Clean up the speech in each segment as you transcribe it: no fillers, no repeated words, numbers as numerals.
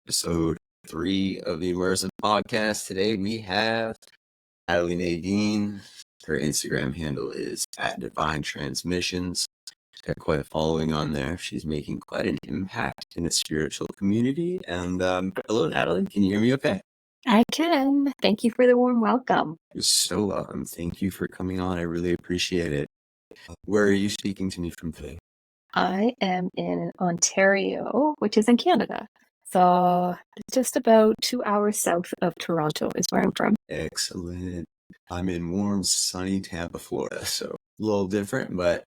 episode 3 of the Immersive podcast. Today we have Natalie Nadine. Her Instagram handle is @DivineTransmissions. Got quite a following on there. She's making quite an impact in the spiritual community. And hello, Natalie. Can you hear me okay? I can. Thank you for the warm welcome. You're so welcome. Thank you for coming on. I really appreciate it. Where are you speaking to me from today? I am in Ontario, which is in Canada. So just about 2 hours south of Toronto is where I'm from. Excellent. I'm in warm, sunny Tampa, Florida. So a little different, but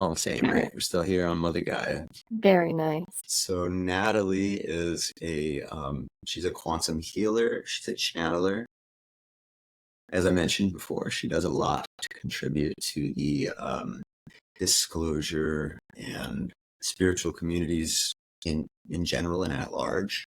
all the same, right? We're still here on Mother Gaia. Very nice. So Natalie is she's a quantum healer. She's a channeler. As I mentioned before, she does a lot to contribute to the disclosure and spiritual communities in general and at large.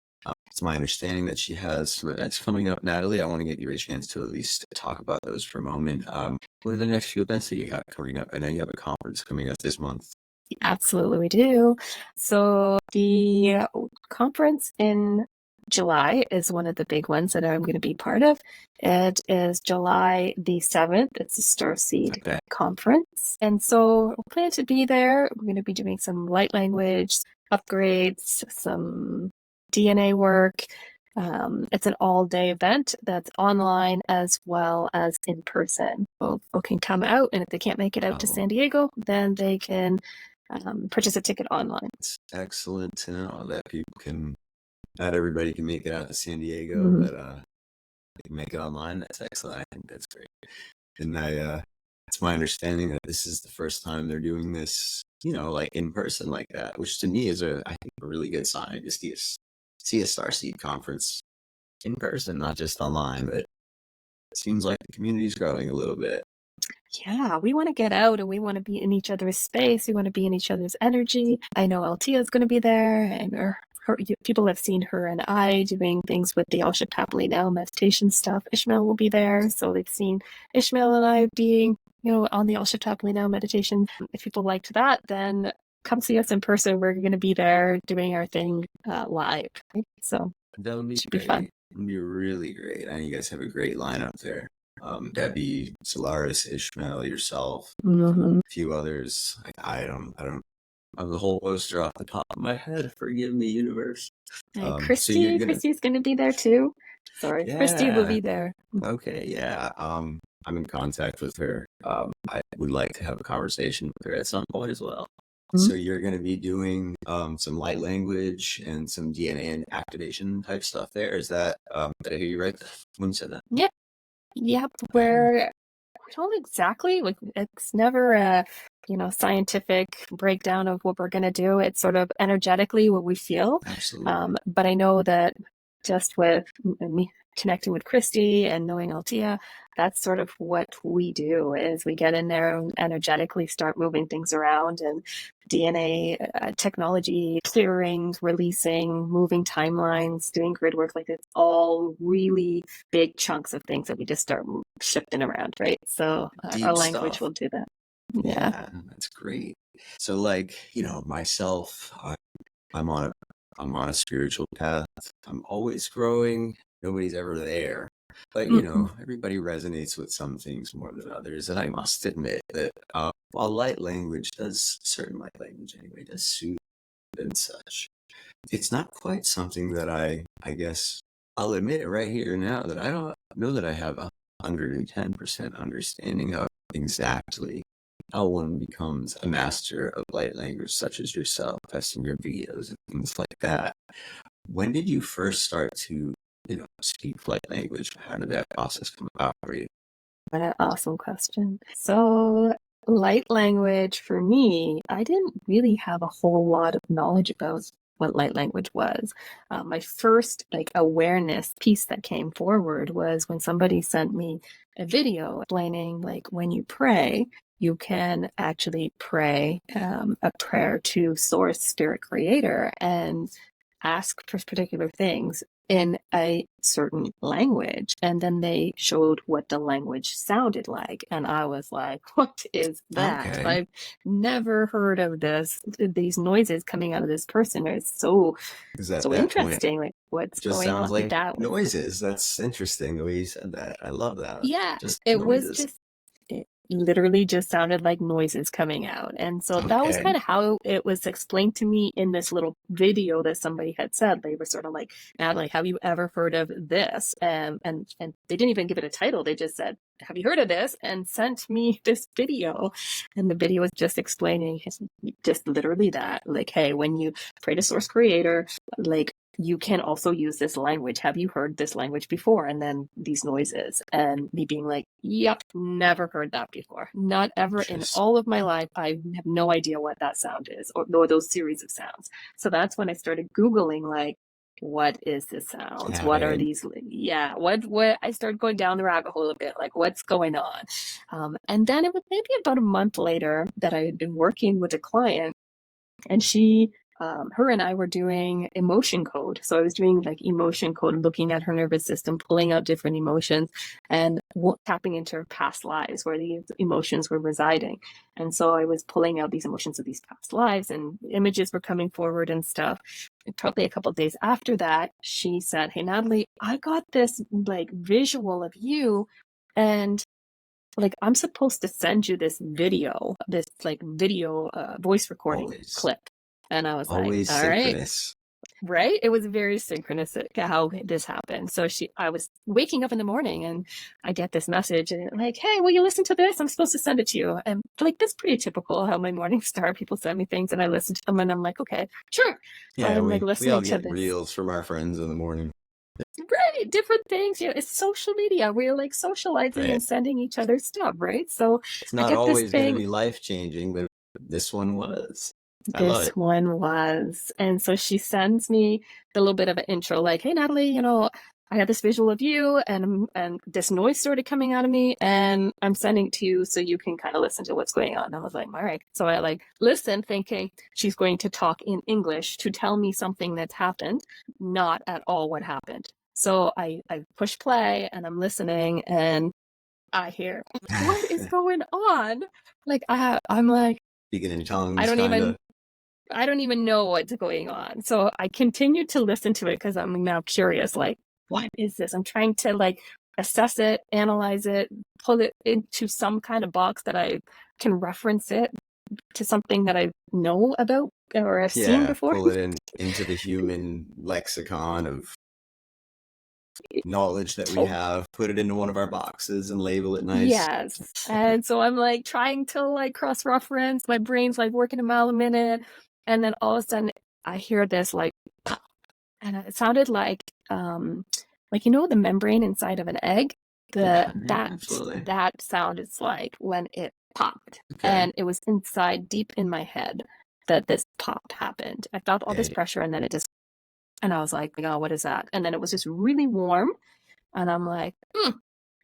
It's my understanding that she has some events coming up. Natalie, I want to get you a chance to at least talk about those for a moment. What are the next few events that you got coming up? I know you have a conference coming up this month. Absolutely, we do. So the conference in July is one of the big ones that I'm going to be part of. It is July the 7th. It's a Starseed conference. And so we plan to be there. We're going to be doing some light language upgrades, some DNA work. It's an all-day event that's online as well as in person. So people can come out, and if they can't make it out to San Diego, then they can purchase a ticket online. It's excellent to know that not everybody can make it out to San Diego, but they can make it online. That's excellent. I think that's great. And it's my understanding that this is the first time they're doing this, like in person like that, which to me is I think a really good sign to see a Starseed conference in person, not just online. But it seems like the community's growing a little bit. Yeah, we want to get out and we want to be in each other's space. We want to be in each other's energy. I know Altia is going to be there, and people have seen her and I doing things with the All Shift Happily Now meditation stuff. Ishmael will be there, so they've seen Ishmael and I being, on the All Shift Happily Now meditation. If people liked that, then come see us in person. We're going to be there doing our thing live. Right? So that would be should be fun. It would be really great. I know you guys have a great lineup there. Debbie, Solaris, Ishmael, yourself, a few others. I don't have the whole poster off the top of my head. Forgive me, universe. Christy's going to be there too. Sorry, yeah. Christy will be there. Okay, yeah. I'm in contact with her. I would like to have a conversation with her at some point as well. So you're going to be doing some light language and some DNA and activation type stuff there. Is that, did I hear you right when you said that? Yeah. Yep. Where we don't exactly, it's never a, scientific breakdown of what we're going to do. It's sort of energetically what we feel. Absolutely. But I know that just with me connecting with Christy and knowing Altia, that's sort of what we do is we get in there and energetically start moving things around, and DNA technology, clearing, releasing, moving timelines, doing grid work. It's all really big chunks of things that we just start shifting around, right? So our language will do that. Yeah, that's great. So myself, I'm on a spiritual path. I'm always growing. Nobody's ever there. But, everybody resonates with some things more than others. And I must admit that while certain light language anyway, does soothe and such, it's not quite something that I guess I'll admit it right here now that I don't know that I have 110% understanding of exactly how one becomes a master of light language, such as yourself, testing your videos and things like that. When did you first start to, speak light language? How did that process come about for you? What an awesome question. So light language for me, I didn't really have a whole lot of knowledge about what light language was. My first awareness piece that came forward was when somebody sent me a video explaining when you pray, you can actually pray a prayer to source, spirit, creator, and ask for particular things in a certain language. And then they showed what the language sounded like. And I was like, what is that? Okay. I've never heard of these noises coming out of this person. It's so Because at so that point, interesting. Like, what's it just going on? sounds like That was, noises. That's interesting the way you said that. I love that. yeah, Just it was noises. just, it literally just sounded like noises coming out. And so that was Okay. kind of how it was explained to me in this little video that somebody had said. They were sort of like, Natalie, have you ever heard of this? And they didn't even give it a title. They just said, have you heard of this? And sent me this video. And the video was just explaining just literally that, like, hey, when you pray to source creator, like, you can also use this language. Have you heard this language before? And then these noises, and me being like, yep, never heard that before. Not ever in all of my life. I have no idea what that sound is, or those series of sounds. So that's when I started Googling, like, what is this sounds? Yeah, What are man. these? Yeah, what I started going down the rabbit hole a bit, like, what's going on? And then it was maybe about a month later that I had been working with a client, and her and I were doing emotion code. So I was doing like emotion code, looking at her nervous system, pulling out different emotions, and tapping into her past lives where these emotions were residing. And so I was pulling out these emotions of these past lives, and images were coming forward and stuff. And probably a couple of days after that, she said, hey, Natalie, I got this like visual of you, and like, I'm supposed to send you this video voice recording clip. And I was like, Always all right, synchronous. right? It was very synchronous how this happened. So I was waking up in the morning and I get this message and like, hey, will you listen to this? I'm supposed to send it to you. And like, that's pretty typical how my mornings start. People send me things and I listen to them and I'm like, okay, sure. Yeah, I'm like we listening all to get this. reels from our friends in the morning. Right, different things. It's social media. We're like socializing and sending each other stuff, right? So it's I not get this always going to thing. be life changing, but this one was. I love This it. one was. And so she sends me the little bit of an intro, like, hey, Natalie, I had this visual of you and this noise started coming out of me, and I'm sending it to you so you can kind of listen to what's going on. And I was like, all right. So I like listen, thinking she's going to talk in English to tell me something that's happened, not at all what happened. So I push play and I'm listening and I hear, what is going on? Like, I'm like, Speaking in tongues, I don't kind of. even know what's going on. So I continue to listen to it because I'm now curious, like, what is this? I'm trying to like assess it, analyze it, pull it into some kind of box that I can reference it to something that I know about or have seen before. Pull it into the human lexicon of knowledge that we have, put it into one of our boxes and label it nice. Yes. And so I'm like trying to like cross-reference. My brain's like working a mile a minute. And then all of a sudden I hear this like pop. And it sounded like the membrane inside of an egg. That sound is like when it popped. Okay. And it was inside deep in my head that this pop happened. I felt all this pressure and then and I was like, oh, what is that? And then it was just really warm. And I'm like,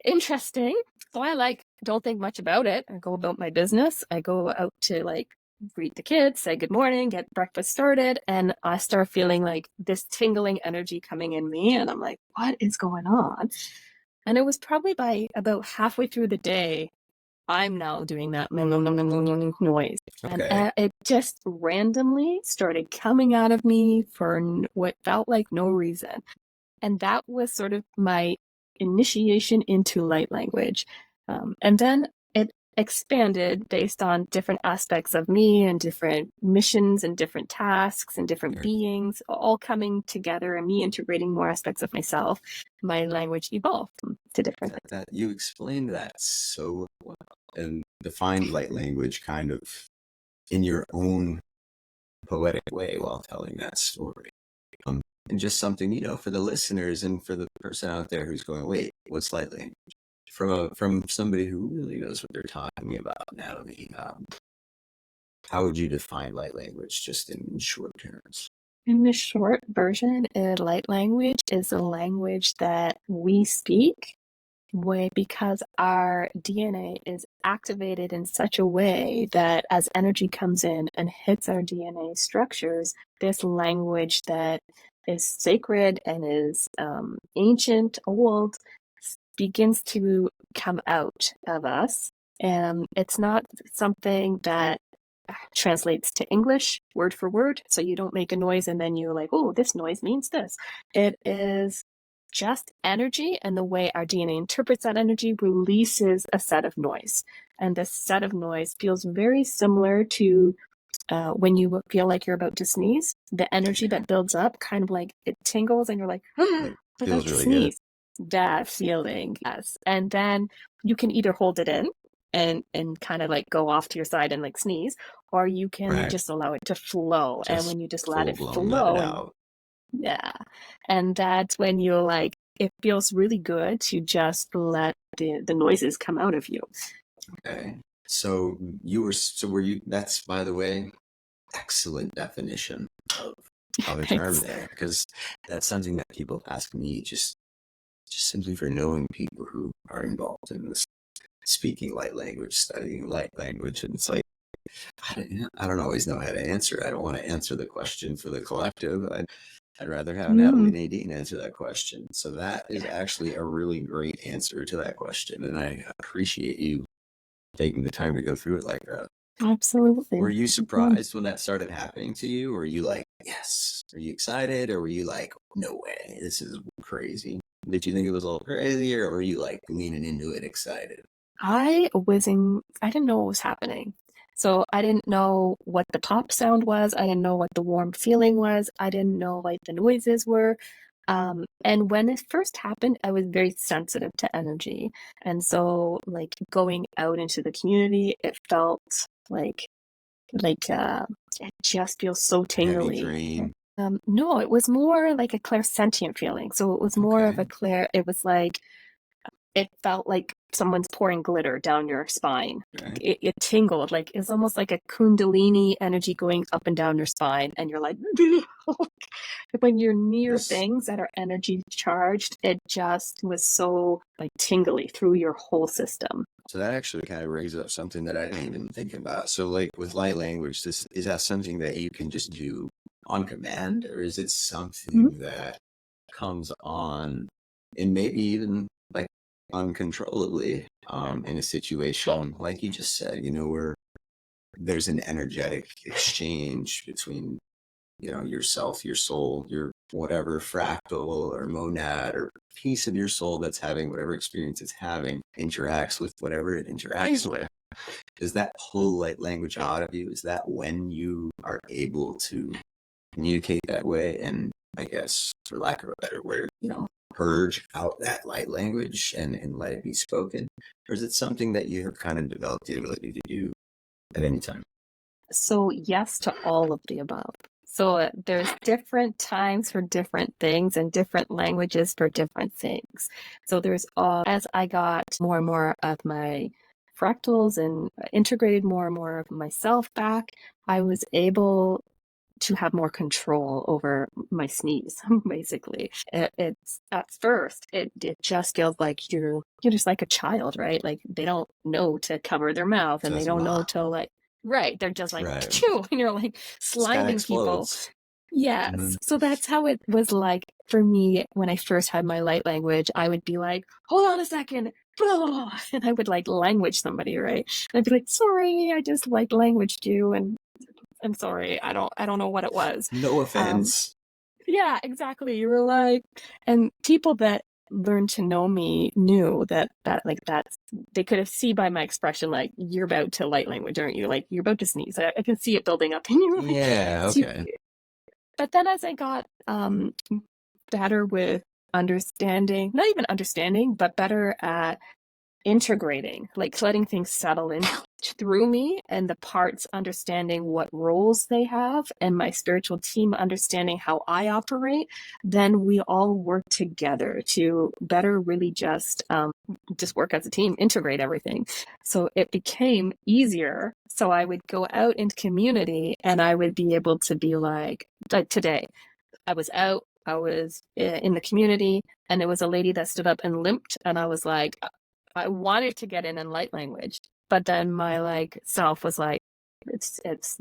interesting. So I don't think much about it. I go about my business. I go out to like greet the kids, say good morning, get breakfast started, and I start feeling like this tingling energy coming in me. And I'm like, what is going on? And it was probably by about halfway through the day, I'm now doing that noise. Okay. And it just randomly started coming out of me for what felt like no reason. And that was sort of my initiation into light language. And then it expanded based on different aspects of me and different missions and different tasks and different beings all coming together and me integrating more aspects of myself. My language evolved to different things. You explained that so well and defined light language kind of in your own poetic way while telling that story. And just something, for the listeners and for the person out there who's going, wait, what's light language? From somebody who really knows what they're talking about, Natalie, how would you define light language just in short terms? In the short version, light language is a language that we speak because our DNA is activated in such a way that as energy comes in and hits our DNA structures, this language that sacred and is ancient, old, begins to come out of us. And it's not something that translates to English word for word. So you don't make a noise and then you're like, oh, this noise means this. It is just energy, and the way our DNA interprets that energy releases a set of noise. And this set of noise feels very similar to when you feel like you're about to sneeze. The energy that builds up kind of like it tingles and you're like, Like, I'm feels about to really good. sneeze. That feeling, yes. And then you can either hold it in and kind of like go off to your side and like sneeze, or you can just allow it to flow. And Just when you just let full it blown let it flow, and out. yeah, and that's when you're like, it feels really good to just let the noises come out of you. Okay. So were you, that's, by the way, excellent definition of a term Thanks. there, because that's something that people ask me just simply for knowing people who are involved in this speaking light language, studying light language. And it's like, I don't always know how to answer. I don't want to answer the question for the collective. I'd rather have Natalie Nadine answer that question. So that is actually a really great answer to that question. And I appreciate you taking the time to go through it like that. Absolutely. Were you surprised when that started happening to you? Or were you like, yes? Are you excited? Or were you like, no way, this is crazy? Did you think it was a little crazy, or were you like leaning into it excited? I didn't know what was happening. So I didn't know what the pop sound was. I didn't know what the warm feeling was. I didn't know what the noises were. And when it first happened, I was very sensitive to energy. And so like going out into the community, it felt like it just feels so Heavy tingly. dream. No, it was more like a clairsentient feeling. So it was more of it was like, it felt like someone's pouring glitter down your spine. Okay. It tingled, like it's almost like a kundalini energy going up and down your spine, and you're like, when you're near things that are energy charged, it just was so like tingly through your whole system. So that actually kind of brings up something that I didn't even think about. So like with light language, is that something that you can just do on command, or is it something that comes on and maybe even like uncontrollably in a situation like you just said, where there's an energetic exchange between, yourself, your soul, your whatever fractal or monad or piece of your soul that's having whatever experience it's having interacts with whatever it interacts with. Does that pull light language out of you? Is that when you are able to communicate that way and, I guess, for lack of a better word, purge out that light language and let it be spoken? Or is it something that you have kind of developed the ability to do at any time? So yes to all of the above. So there's different times for different things and different languages for different things. So there's as I got more and more of my fractals and integrated more and more of myself back, I was able to have more control over my sneeze, basically. It's at first, it just feels like you're just like a child, right? Like they don't know to cover their mouth and they don't know to like, right. They're just like, chew, and you're like sliming people. Yes. So that's how it was like for me when I first had my light language. I would be like, hold on a second. And I would like language somebody, right? And I'd be like, sorry, I just like languaged you, and I'm sorry. I don't know what it was. No offense. Yeah, exactly. You were like, and people that learned to know me knew that like that's, they could have see by my expression, like you're about to light language, aren't you? Like you're about to sneeze. I can see it building up in you. Yeah, okay. But then as I got better with understanding, not even understanding, but better at integrating, like letting things settle in through me, and the parts understanding what roles they have, and my spiritual team understanding how I operate, then we all work together to better really just work as a team, integrate everything. So it became easier. So I would go out into community and I would be able to be like today, I was out, I was in the community, and there was a lady that stood up and limped, and I was like, I wanted to get in light language, but then my like self was like, it's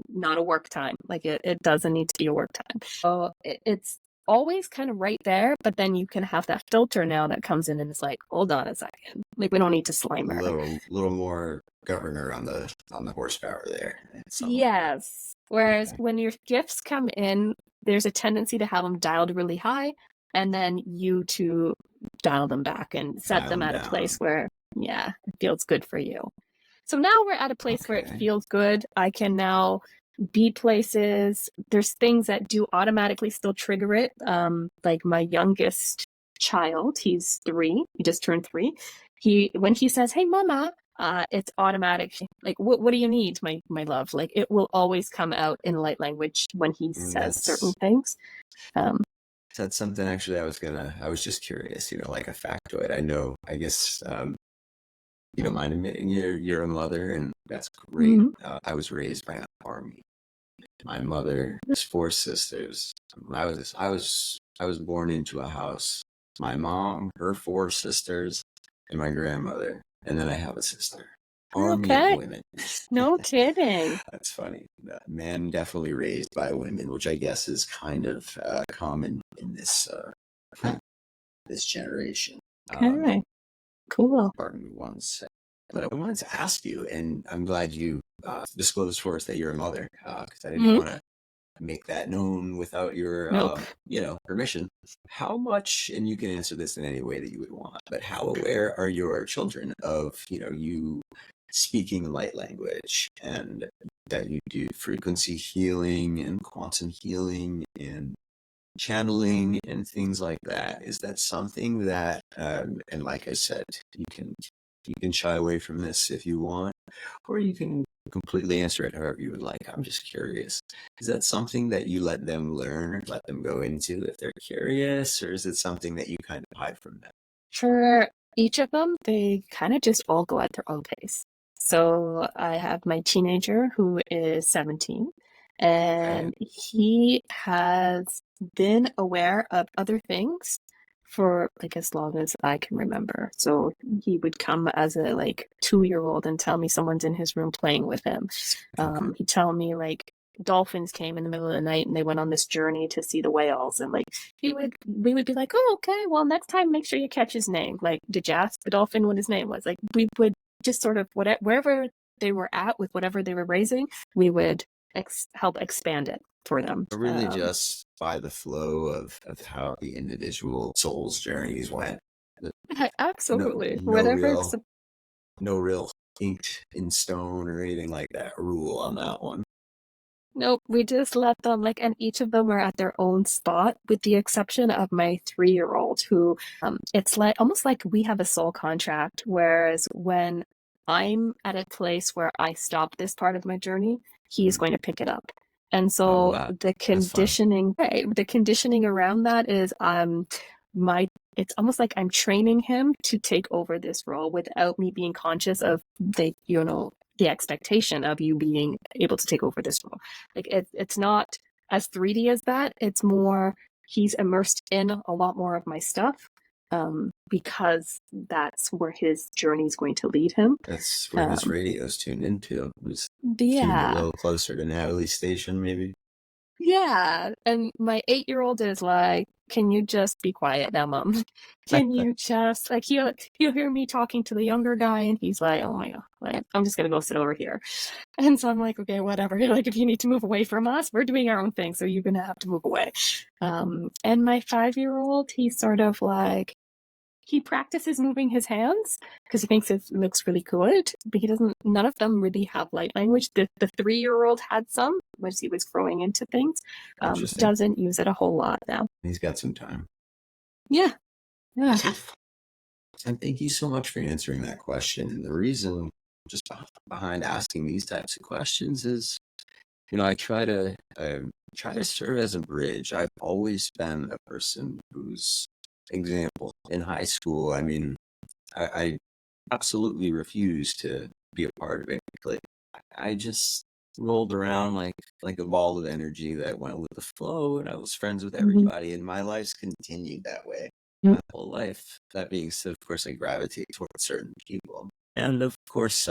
not a work time. Like it doesn't need to be a work time. So it's always kind of right there, but then you can have that filter now that comes in and it's like, hold on a second. Like we don't need to A slime her. little more governor on the horsepower there. So Yes. Whereas okay, when your gifts come in, there's a tendency to have them dialed really high and then you to dial them back and set dial them them at a down. place where, yeah, it feels good for you. So now we're at a place where it Okay. feels good. I can now be places. There's things that do automatically still trigger it. Like my youngest child, he's 3. He just turned 3. When he says, "Hey, mama," it's automatic. Like, what do you need, my love? Like, it will always come out in light language when he Mm, says certain things. Um, that's something actually I was just curious, like a factoid. I guess you don't mind admitting you're a mother, and that's great. mhm. I was raised by an army. My mother has 4 sisters. I was born into a house. My mom, her 4 sisters, and my grandmother, and then I have a sister. Army of Okay, women. no kidding. That's funny. Men definitely raised by women, which I guess is kind of common in this generation. Okay, cool. Pardon me one sec. But I wanted to ask you, and I'm glad you disclosed for us that you're a mother, because I didn't Mhm. want to make that known without your, Nope. permission. How much, and you can answer this in any way that you would want, but how aware are your children of, you speaking light language and that you do frequency healing and quantum healing and channeling and things like that? Is that something that, and like I said, you can shy away from this if you want, or you can completely answer it however you would like. I'm just curious. Is that something that you let them learn or let them go into if they're curious, or is it something that you kind of hide from them? For each of them, they kind of just all go at their own pace. So I have my teenager who is 17, Okay. and he has been aware of other things for like as long as I can remember. So he would come as a like 2-year old and tell me someone's in his room playing with him. Okay. He'd tell me like dolphins came in the middle of the night and they went on this journey to see the whales, and like we would be like, oh, okay, well, next time make sure you catch his name. Like, did you ask the dolphin what his name was? Like, we would just sort of wherever they were at with whatever they were raising, we would help expand it for them. Really just by the flow of how the individual soul's journeys went. No, Absolutely, whatever. no real inked in stone or anything like that rule on that one. Nope, we just let them like, and each of them are at their own spot, with the exception of my 3-year-old, who it's like almost like we have a soul contract. Whereas when I'm at a place where I stop this part of my journey, he's Mm. going to pick it up. And Oh, so wow. the That's fun. conditioning, right, the conditioning around that is my it's almost like I'm training him to take over this role without me being conscious of the expectation of you being able to take over this role. Like it's not as 3D as that. It's more he's immersed in a lot more of my stuff, because that's where his journey is going to lead him. That's where his Um, radio's tuned into. Was tuned a yeah, little closer to Natalie's station, maybe. yeah. And my 8-year-old is like, "Can you just be quiet now, mom? Can you just like he'll hear me talking to the younger guy, and he's like, oh my god, like, I'm just gonna go sit over here." And so I'm like, okay, whatever. Like, if you need to move away from us, we're doing our own thing, so you're gonna have to move away. And my 5-year-old, he's sort of like he practices moving his hands because he thinks it looks really good, but he doesn't. None of them really have light language. The 3-year-old had some as he was growing into things. Interesting. Doesn't use it a whole lot now. He's got some time. Yeah, yeah. And thank you so much for answering that question. And the reason just behind asking these types of questions is, I try to serve as a bridge. I've always been a person whose example in high school. I mean, I absolutely refused to be a part of it. Like I just rolled around like a ball of energy that went with the flow, and I was friends with Mhm. everybody, and my life's continued that way Yep. my whole life. That being said, of course, I gravitate towards certain people, and of course,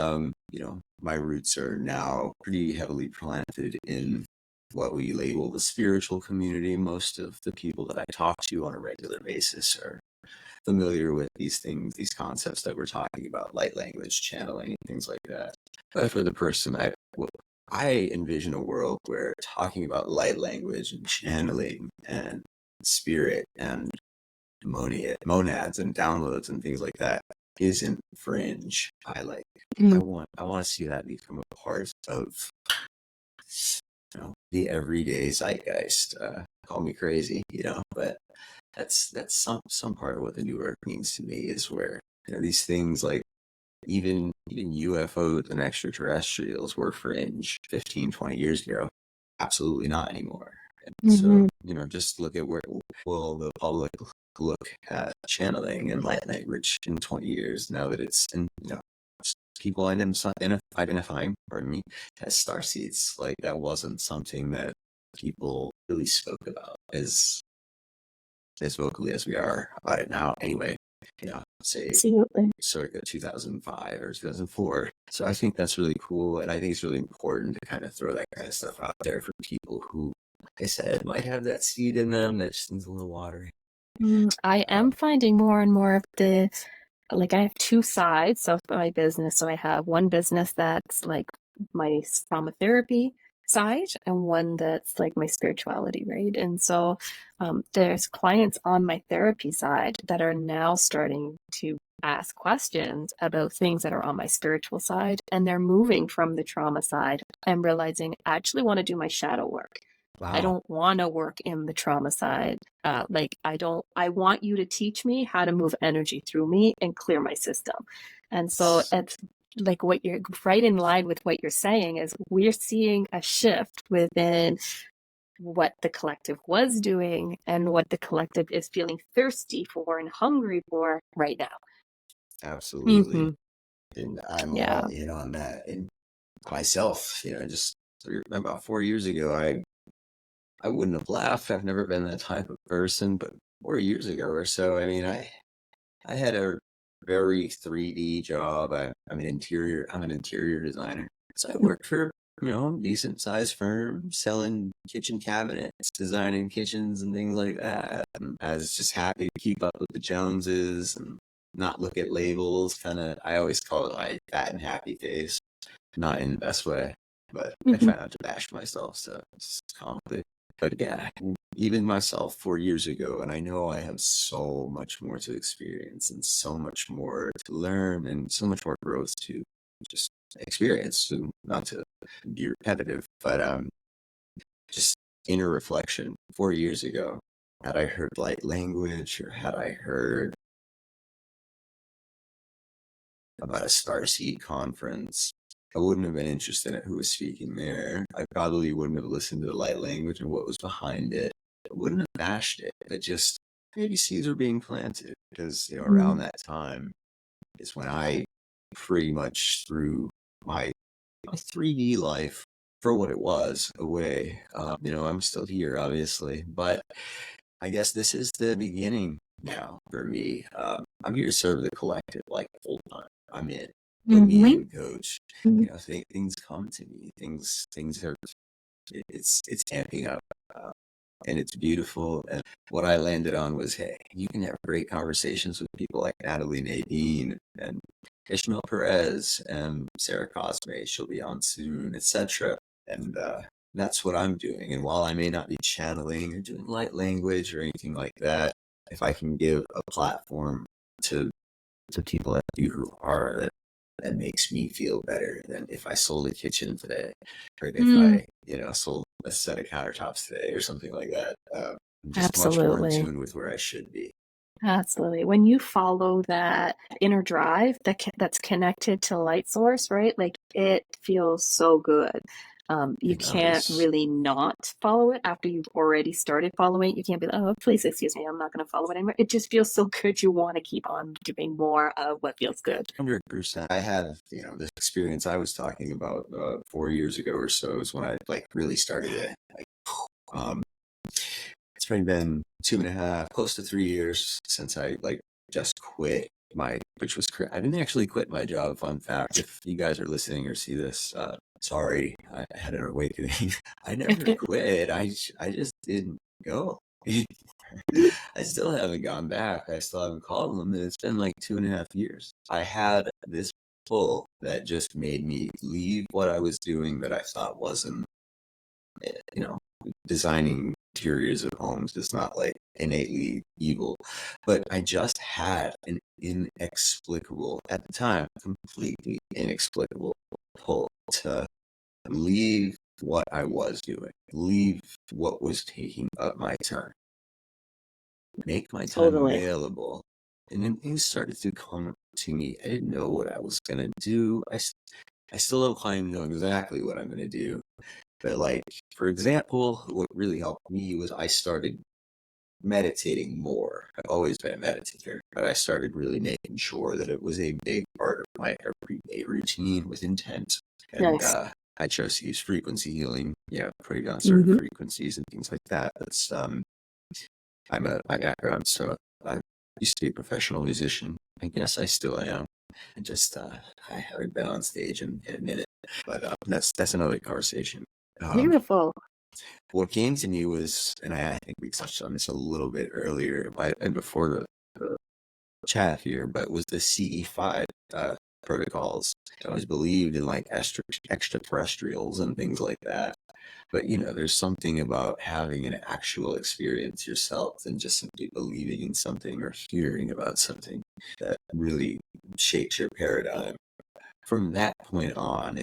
my roots are now pretty heavily planted in what we label the spiritual community. Most of the people that I talk to on a regular basis are familiar with these things, these concepts that we're talking about, light language, channeling, things like that. But for the person I envision a world where talking about light language and channeling and spirit and monads and downloads and things like that isn't fringe. I want to see that become a part of the everyday zeitgeist. Call me crazy, but that's some part of what the new work means to me, is where these things like even UFOs and extraterrestrials were fringe 15, 20 years ago. Absolutely not anymore. And so, just look at where will the public look at channeling and light language in 20 years now that it's in, people identifying, as starseeds. Like, that wasn't something that people really spoke about as vocally as we are about it now anyway. Say Absolutely. circa 2005 or 2004. So I think that's really cool, and I think it's really important to kind of throw that kind of stuff out there for people who, like I said, might have that seed in them that just needs a little watering. I am finding more and more of I have two sides of my business. So I have one business that's like my trauma therapy side, and one that's like my spirituality, right? And so there's clients on my therapy side that are now starting to ask questions about things that are on my spiritual side, and they're moving from the trauma side and realizing I actually want to do my shadow work. I Wow. don't want to work in the trauma side. I want you to teach me how to move energy through me and clear my system. And so it's like what you're right in line with what you're saying is we're seeing a shift within what the collective was doing and what the collective is feeling thirsty for and hungry for right now. Absolutely. And I'm Yeah. all in on that. And myself, just about 4 years ago, I wouldn't have laughed. I've never been that type of person, but 4 years ago or so, I had a very 3D job. I'm an interior designer. So I worked for, a decent sized firm selling kitchen cabinets, designing kitchens and things like that. And I was just happy to keep up with the Joneses and not look at labels. I always call it my fat and happy phase. Not in the best way, but I try not to bash myself. So it's complicated. But yeah, even myself 4 years ago, and I know I have so much more to experience and so much more to learn and so much more growth to just experience. So not to be repetitive, but just inner reflection. 4 years ago, had I heard light language, or had I heard about a Starseed conference, I wouldn't have been interested in who was speaking there. I probably wouldn't have listened to the light language and what was behind it. I wouldn't have bashed it, but just maybe seeds were being planted, because around that time is when I pretty much threw my 3D life, for what it was, away. I'm still here, obviously, but I guess this is the beginning now for me. I'm here to serve the collective, like, full time. I'm in. Put me in, coach. Things come to me. Things are. It's amping up, and it's beautiful. And what I landed on was, hey, you can have great conversations with people like Natalie Nadine and Ishmael Perez and Sarah Cosme. She'll be on soon, etc. And that's what I'm doing. And while I may not be channeling or doing light language or anything like that, if I can give a platform to people that do who are, that makes me feel better than if I sold a kitchen today, or if I, sold a set of countertops today or something like that. I'm just much more in Absolutely. tune with where I should be. Absolutely. When you follow that inner drive that's connected to light source, right? Like, it feels so good. You It can't does. really not follow it after you've already started following it. You can't be like, oh, please excuse me, I'm not going to follow it anymore. It just feels so good. You want to keep on doing more of what feels good. 100%. I had, this experience I was talking about 4 years ago or so is when I really started it. It's probably been 2.5, close to 3 years since I just quit which was I didn't actually quit my job. Fun fact, if you guys are listening or see this, Sorry, I had an awakening. I never quit. I just didn't go. I still haven't gone back. I still haven't called them, and it's been like 2.5 years. I had this pull that just made me leave what I was doing that I thought wasn't, you know, designing interiors of homes is not like innately evil, but I just had an inexplicable, at the time, completely inexplicable pull to leave what I was doing, leave what was taking up my time, make my time Totally. available. And then things started to come to me. I didn't know what I was going to do. I still don't quite know exactly what I'm going to do. But, like, for example, what really helped me was I started meditating more. I've always been a meditator, but I started really making sure that it was a big part of my everyday routine with intent. And Nice. I chose to use frequency healing, putting on certain Mm-hmm. frequencies and things like that. That's I'm my background, so I used to be a professional musician. I guess I still am. And just I haven't been on stage in a minute, but that's another conversation. Um, Beautiful. what came to me was, and I think we touched on this a little bit earlier, and before the chat here, but was the CE5 protocols. I always believed in like extraterrestrials and things like that. But there's something about having an actual experience yourself than just simply believing in something or hearing about something that really shakes your paradigm. From that point on,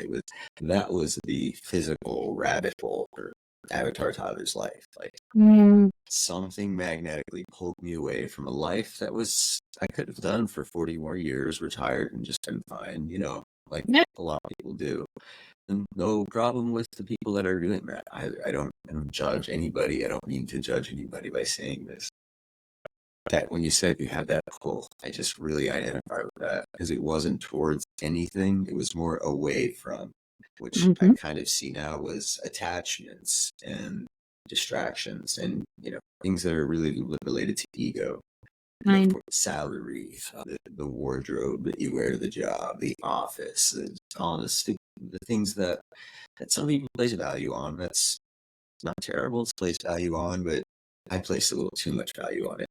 that was the physical rabbit hole for Avatar Tyler's life. Like, Mm, something magnetically pulled me away from a life that was I could have done for 40 more years, retired and just been fine, like yeah. a lot of people do. And no problem with the people that are doing that. I don't judge anybody. I don't mean to judge anybody by saying this. That when you said you had that pull, I just really identify with that because it wasn't towards anything. It was more away from, which I Mm-hmm. kind of see now was attachments and distractions and, things that are really related to ego. I For salary, the wardrobe that you wear to the job, the office, all the things that some people place value on. That's not terrible to place value on, but I placed a little too much value on it.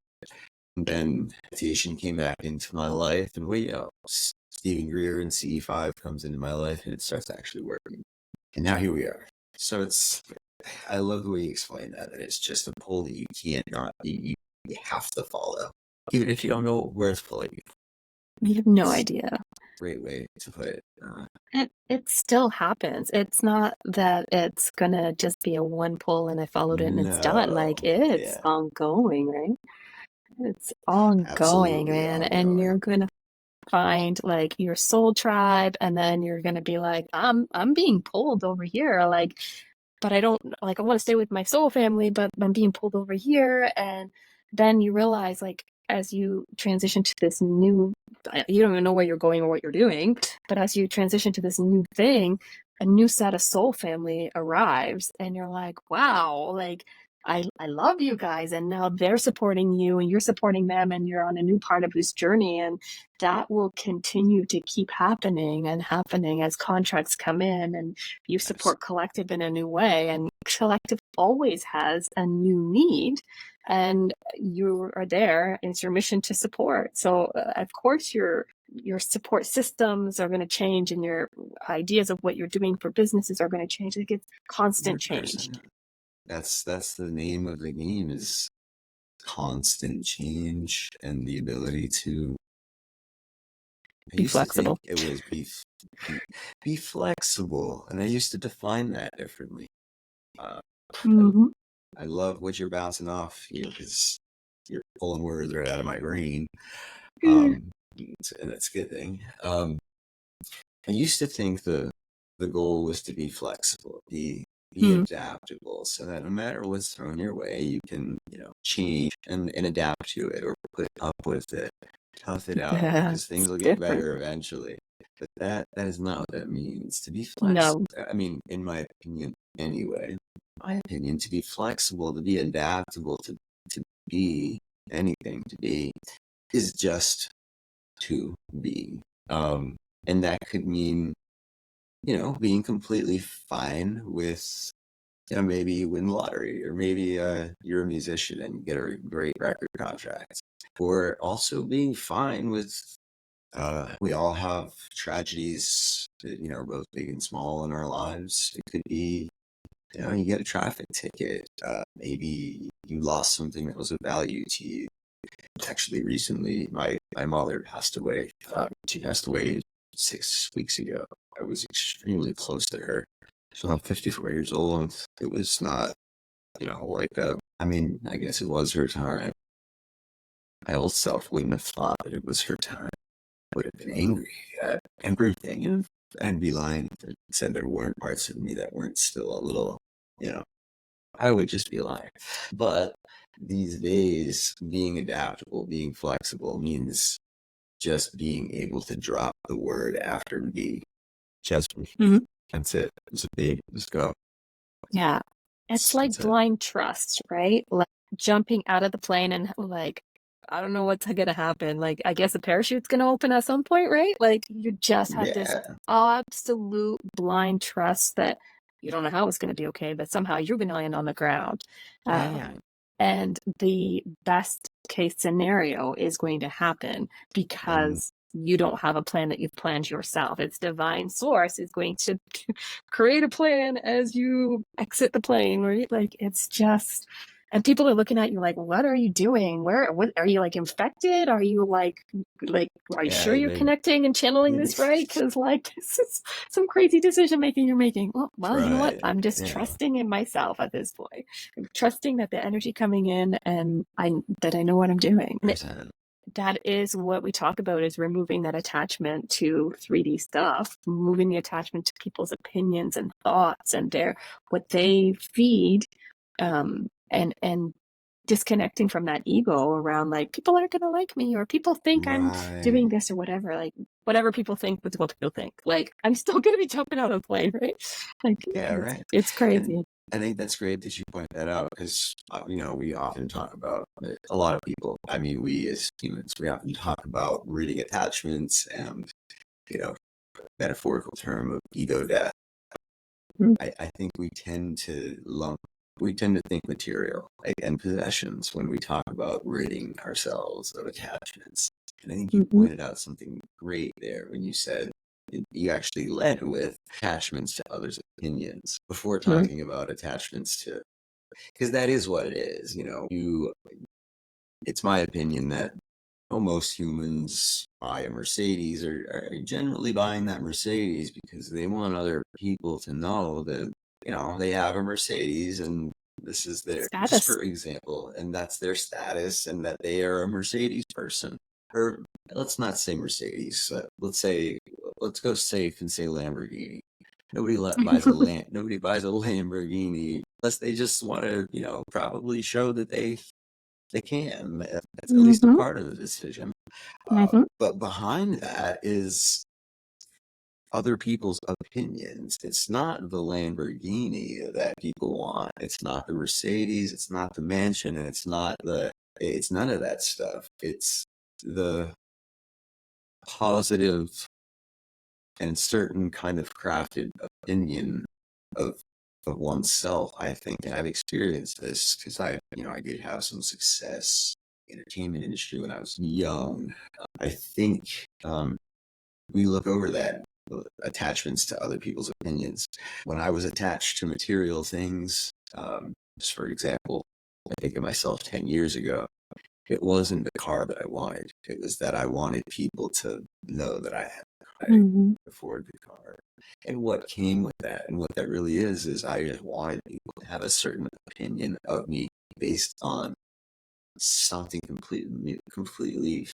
And then meditation came back into my life, and Stephen Greer and CE5 comes into my life, and it starts actually working. And now here we are. So I love the way you explain that it's just a pull that you can't not, you have to follow, even if you don't know where it's pulling you. You have no It's idea. a great way to put it. It still happens. It's not that it's gonna just be a one pull and I followed it and it's done. Like, No, it's yeah, ongoing, right? It's ongoing, absolutely man. And ongoing. you're gonna find like your soul tribe, and then you're gonna be like, I'm being pulled over here. Like, but I don't like I want to stay with my soul family, but I'm being pulled over here. And then you realize, like, as you transition to this new, you don't even know where you're going or what you're doing, but as you transition to this new thing, a new set of soul family arrives, and you're like, wow, like I love you guys, and now they're supporting you and you're supporting them, and you're on a new part of this journey. And that will continue to keep happening and happening as contracts come in, and you support collective in a new way. And collective always has a new need, and you are there, and it's your mission to support. So of course your support systems are going to change, and your ideas of what you're doing for businesses are going to change. Like, it's constant change. 100%. That's the name of the game, is constant change and the ability to. I Be used to think flexible. it was be, be flexible, and I used to define that differently. Uh, I, Mm-hmm. I love what you're bouncing off here because you're pulling words right out of my brain. And that's a good thing. I used to think the goal was to be flexible, be Mm. adaptable, so that no matter what's thrown your way, you can, change and adapt to it or put up with it, tough it out, Yeah, because things it's will get different. better eventually. But that is not what that means. To be flexible, No. I mean, in my opinion, anyway, to be flexible, to be adaptable, to be anything, to be is just to be. And that could mean being completely fine with, maybe you win the lottery, or maybe you're a musician and you get a great record contract, or also being fine with, we all have tragedies that, both big and small in our lives. It could be, you get a traffic ticket. Maybe you lost something that was of value to you. Actually, recently, my mother passed away. She passed away 6 weeks ago. I was extremely close to her. So I'm 54 years old. It was not, like I mean, I guess it was her time. My old self wouldn't have thought that it was her time. I would have been angry at everything, and be lying if I said there weren't parts of me that weren't still a little, I would just be lying. But these days, being adaptable, being flexible means just being able to drop the word after be. Just that's it. Just be. Just go. Yeah. It's like blind trust, right? Like jumping out of the plane and like, I don't know what's going to happen. Like, I guess a parachute's going to open at some point, right? Like, you just have this absolute blind trust that you don't know how it's going to be okay, but somehow you're going to land on the ground. And the best case scenario is going to happen because you don't have a plan that you've planned yourself. It's divine source is going to create a plan as you exit the plane, right? Like, it's just, and people are looking at you like, what are you doing? What are you, like, infected? Are you like, are you sure you're connecting and channeling this right? Because like, this is some crazy decision making you're making. Well, you know what? I'm just trusting in myself at this point. I'm trusting that the energy coming in and I know what I'm doing. That is what we talk about, is removing that attachment to 3D stuff, removing the attachment to people's opinions and thoughts and what they feed, and disconnecting from that ego around like, people aren't going to like me, or people think I'm doing this or whatever. Like, whatever people think, that's what people think. Like, I'm still going to be jumping out of the plane, right? Like, it's crazy. I think that's great that you point that out, because, we often talk about, a lot of people, I mean, we as humans, we often talk about ridding attachments and, metaphorical term of ego death. I think we tend to think material and possessions when we talk about ridding ourselves of attachments. And I think you pointed out something great there when you said you actually led with attachments to others' opinions before talking about attachments to, because that is what it is. It's my opinion that most humans buy a Mercedes, or are generally buying that Mercedes because they want other people to know that, they have a Mercedes, and this is their status, just for example, and that's their status, and that they are a Mercedes person. Or let's not say Mercedes. Let's go safe and say Lamborghini. Nobody buys a Lamborghini unless they just want to, probably show that they can. That's at least a part of the decision. But behind that is other people's opinions. It's not the Lamborghini that people want. It's not the Mercedes. It's not the mansion. And it's none of that stuff. It's the positive and certain kind of crafted opinion of oneself, I think. And I've experienced this because I did have some success in the entertainment industry when I was young. I think we look over that attachments to other people's opinions. When I was attached to material things, just for example, I think of myself 10 years ago, it wasn't the car that I wanted. It was that I wanted people to know that I could afford the car. And what came with that, and what that really is I just wanted people to have a certain opinion of me based on something completely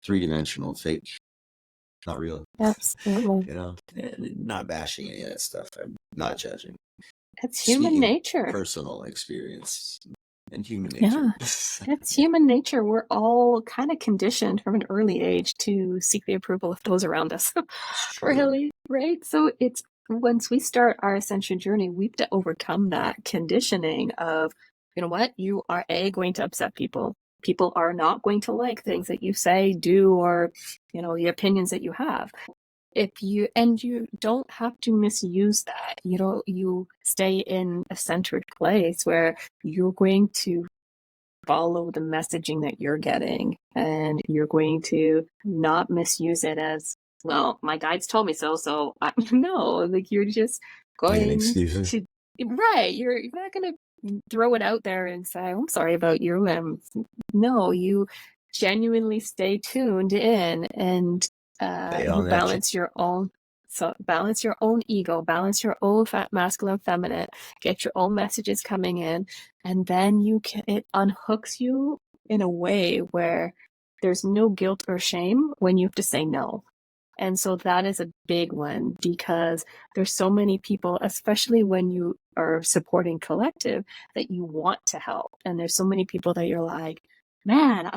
three-dimensional, fake, not real. Absolutely. Not bashing any of that stuff. I'm not judging. It's human nature. Personal experience and human nature. Yeah, it's human nature. We're all kind of conditioned from an early age to seek the approval of those around us. Really, right? So it's, once we start our ascension journey, we have to overcome that conditioning of, you know what, you are going to upset people. People are not going to like things that you say, do, or, the opinions that you have. you don't have to misuse that. You stay in a centered place where you're going to follow the messaging that you're getting, and you're going to not misuse it as, well, my guides told me so, so no, like you're just Making going excuses. to, right, you're not going to throw it out there and say, I'm sorry about you. No, you genuinely stay tuned in, and Stay you on that. balance your own ego, balance your own masculine, feminine, get your own messages coming in, and then it unhooks you in a way where there's no guilt or shame when you have to say no. And so that is a big one, because there's so many people, especially when you are supporting collective, that you want to help. And there's so many people that you're like, man,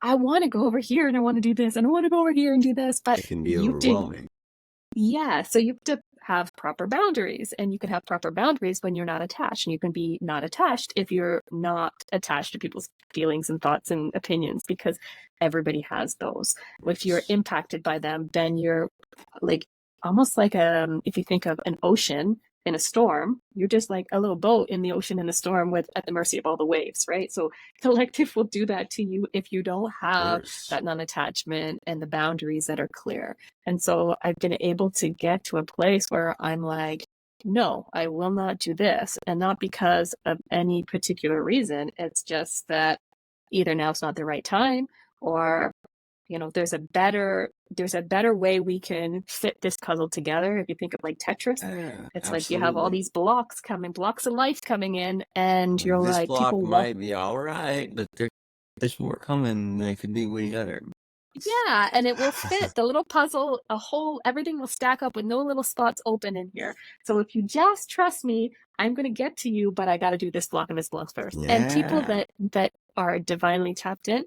I want to go over here and I want to do this and I want to go over here and do this, but It can be you did. overwhelming. Yeah, so you have to have proper boundaries, and you can have proper boundaries when you're not attached, and you can be not attached if you're not attached to people's feelings and thoughts and opinions, because everybody has those. If you're impacted by them, then you're like almost like if you think of an ocean in a storm, you're just like a little boat in the ocean in a storm with at the mercy of all the waves, right? So collective will do that to you if you don't have that non-attachment and the boundaries that are clear. And so I've been able to get to a place where I'm like, no, I will not do this. And not because of any particular reason. It's just that either now it's not the right time, or there's a better way we can fit this puzzle together. If you think of like Tetris, it's like you have all Absolutely. these blocks of life coming in, and you're This like, block people might be all right, but there's more coming. They could be way better. yeah, and it will fit the little puzzle, everything will stack up with no little spots open in here. So if you just trust me, I'm going to get to you, but I got to do this block and this block first. Yeah. And people that are divinely tapped in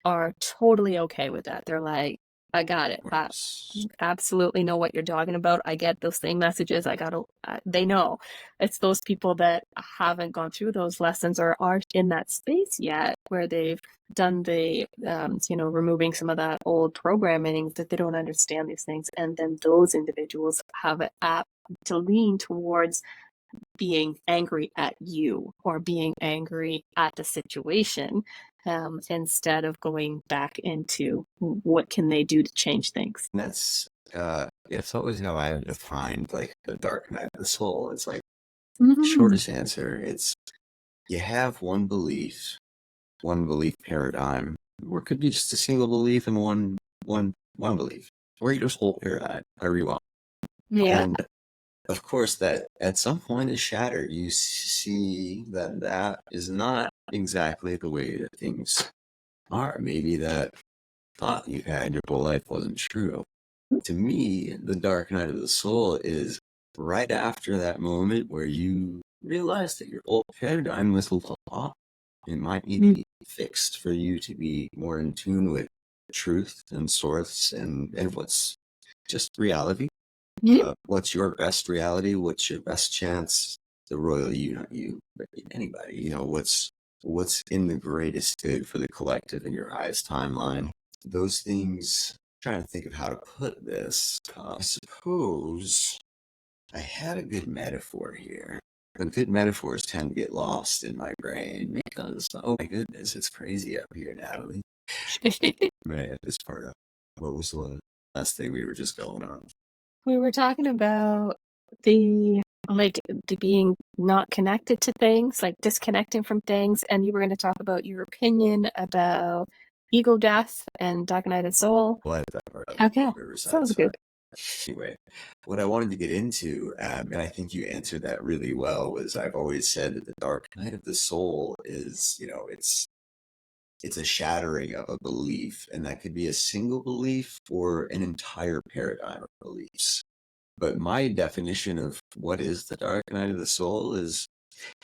are totally okay with that. They're like, I got it. I absolutely know what you're talking about. I get those same messages. They know. It's those people that haven't gone through those lessons or aren't in that space yet, where they've done the, removing some of that old programming, that they don't understand these things. And then those individuals have an app to lean towards being angry at you or being angry at the situation, instead of going back into what can they do to change things. And that's it's always how I defined like the dark night of the soul. It's like shortest answer. It's you have one belief paradigm, or it could be just a single belief and one belief, or you just whole paradigm, however you want. Yeah. And of course, that at some point is shattered. You see that is not exactly the way that things are. Maybe that thought you had your whole life wasn't true. To me, the dark night of the soul is right after that moment where you realize that your old paradigm was a little off. It might need to be fixed for you to be more in tune with truth and source and what's just reality. What's your best reality? What's your best chance? The royal you, not you, but anybody. What's in the greatest good for the collective in your eyes timeline. Those things. I'm trying to think of how to put this. I suppose I had a good metaphor here. But good metaphors tend to get lost in my brain because, oh my goodness, it's crazy up here, Natalie. Right at this part of what was the last thing we were just going on? We were talking about the being not connected to things, like disconnecting from things, and you were going to talk about your opinion about ego death and dark night of soul. Well, that part of Okay, Riverside. sounds good. Anyway, what I wanted to get into, and I think you answered that really well, was I've always said that the dark night of the soul is, it's a shattering of a belief, and that could be a single belief or an entire paradigm of beliefs. But my definition of what is the dark night of the soul is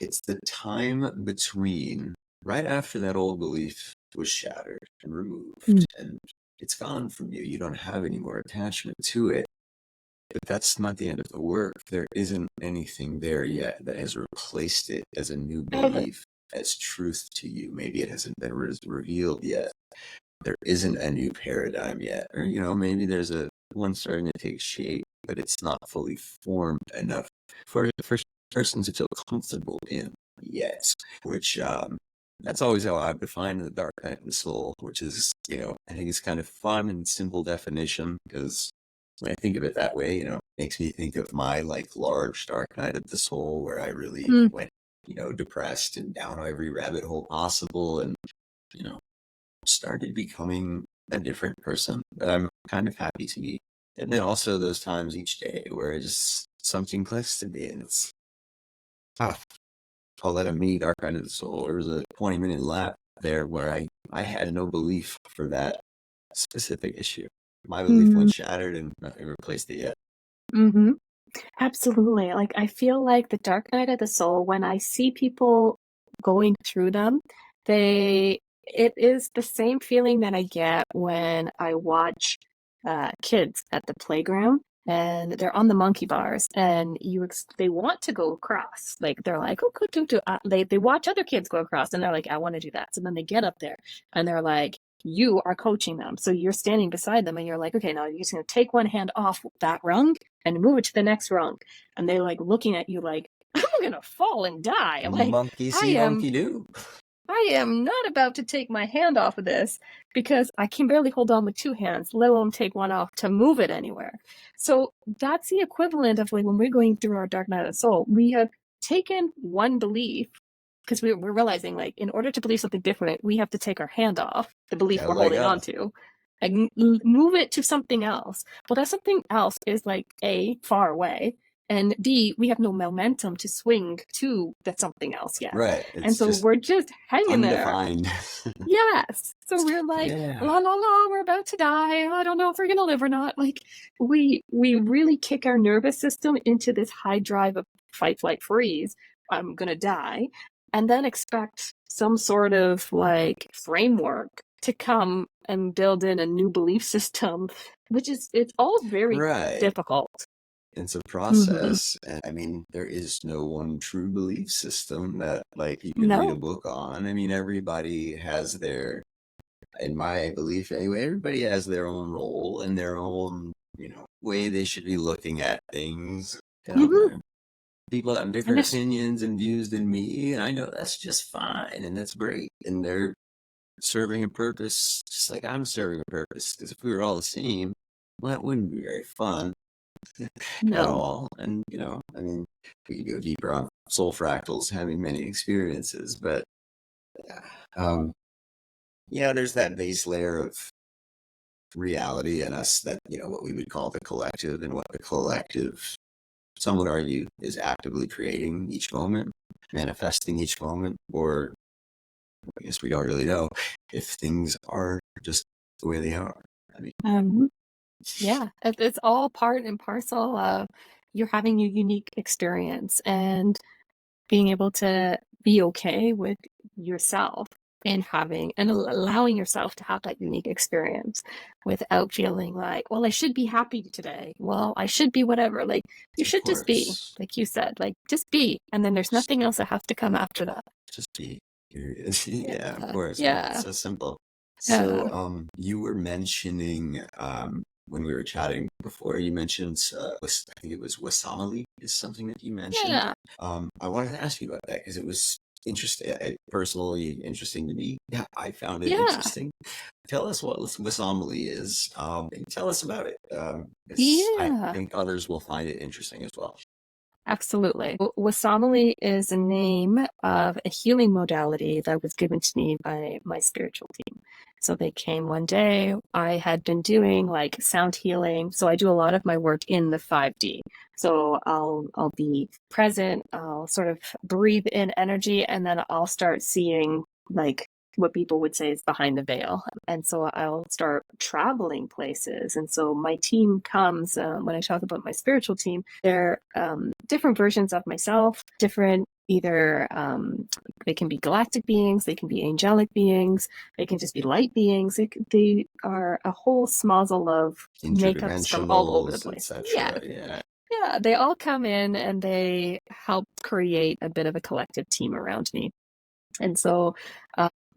it's the time between right after that old belief was shattered and removed, and it's gone from you. You don't have any more attachment to it. But that's not the end of the work. There isn't anything there yet that has replaced it as a new belief, as truth to you. Maybe it hasn't been revealed yet. There isn't a new paradigm yet. Or, maybe there's a one's starting to take shape, but it's not fully formed enough for the first person to feel comfortable in yet. Which that's always how I define the dark night of the soul, which is, I think it's kind of fun and simple definition, because when I think of it that way, it makes me think of my like large dark night of the soul, where I really went, depressed and down every rabbit hole possible, and you know started becoming a different person that I'm kind of happy to be. And then also those times each day where it just something clicks to me, and it's call that a mini dark night of the soul. There was a 20-minute lap there where I had no belief for that specific issue. My belief went shattered, and nothing replaced it yet. Mm-hmm. Absolutely. Like, I feel like the dark night of the soul, when I see people going through them, it is the same feeling that I get when I watch kids at the playground and they're on the monkey bars, and they want to go across. Like, they're like, oh, go do. They watch other kids go across, and they're like, I want to do that. So then they get up there and they're like, you are coaching them. So you're standing beside them and you're like, okay, now you're just going to take one hand off that rung and move it to the next rung. And they're like looking at you like, I'm going to fall and die. Like, Monkey see, monkey do. I am not about to take my hand off of this, because I can barely hold on with two hands, let alone take one off to move it anywhere. So that's the equivalent of like when we're going through our dark night of the soul, we have taken one belief, because we're realizing, like, in order to believe something different, we have to take our hand off the belief we're holding on to and move it to something else. Well, that something else is like A, far away, and B, we have no momentum to swing to that something else yet. Right. And so we're just hanging undefined there. Yes. So we're like, la la la, we're about to die. I don't know if we're gonna live or not. Like, we really kick our nervous system into this high drive of fight, flight, freeze. I'm gonna die. And then expect some sort of like framework to come and build in a new belief system, which is, it's all very difficult. It's a process. And I mean, there is no one true belief system that like you can read a book on. I mean, everybody has their, in my belief anyway, everybody has their own role and their own, way they should be looking at things. People have different opinions and views than me, and I know that's just fine, and that's great. And they're serving a purpose just like I'm serving a purpose. Because if we were all the same, well, that wouldn't be very fun. At all. And I mean, we could go deeper on soul fractals having many experiences, but there's that base layer of reality in us that what we would call the collective, and what the collective, some would argue, is actively creating each moment, manifesting each moment, or I guess we don't really know if things are just the way they are. I mean, yeah, it's all part and parcel of you're having a unique experience and being able to be okay with yourself and having and allowing yourself to have that unique experience without feeling like, well, I should be happy today. Well, I should be whatever. Like, you should just be, like you said, like, just be. And then there's nothing else that has to come after that. Just be. Yeah, of course. Yeah. It's so simple. So, you were mentioning, when we were chatting before, you mentioned, I think it was Wesomily is something that you mentioned. Yeah. I wanted to ask you about that because it was interesting, personally interesting to me. Yeah, I found it interesting. Tell us what Wesomily is. And tell us about it. I think others will find it interesting as well. Absolutely. Wesomily is a name of a healing modality that was given to me by my spiritual team. So they came one day. I had been doing like sound healing. So I do a lot of my work in the 5D. So I'll be present. I'll sort of breathe in energy, and then I'll start seeing like what people would say is behind the veil. And so I'll start traveling places. And so my team comes, when I talk about my spiritual team, they're different versions of myself, different either they can be galactic beings, they can be angelic beings, they can just be light beings. They are a whole smozzle of makeups from all over the place. Yeah, they all come in and they help create a bit of a collective team around me. And so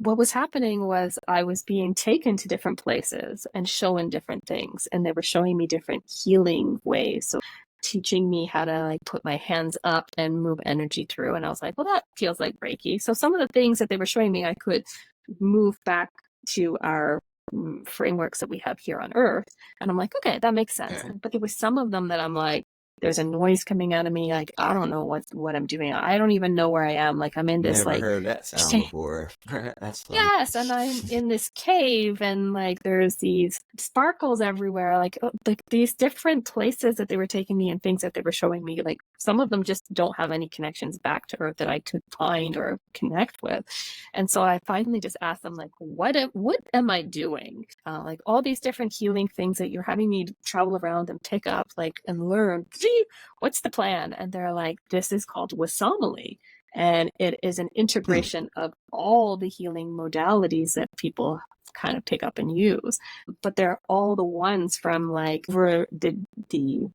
what was happening was I was being taken to different places and shown different things, and they were showing me different healing ways. So teaching me how to like put my hands up and move energy through. And I was like, well, that feels like Reiki. So some of the things that they were showing me, I could move back to our frameworks that we have here on Earth. And I'm like, okay, that makes sense. Okay. But there was some of them that I'm like, there's a noise coming out of me. Like, I don't know what I'm doing. I don't even know where I am. Like, I'm in this Never like heard that sound before. That's fun. yes, and I'm in this cave, and like there's these sparkles everywhere, like these different places that they were taking me and things that they were showing me. Like some of them just don't have any connections back to Earth that I could find or connect with, and so I finally just asked them like, what am I doing? Like all these different healing things that you're having me travel around and pick up, like and learn. What's the plan? And they're like, this is called Wesomily. And it is an integration of all the healing modalities that people kind of pick up and use. But they're all the ones from like over the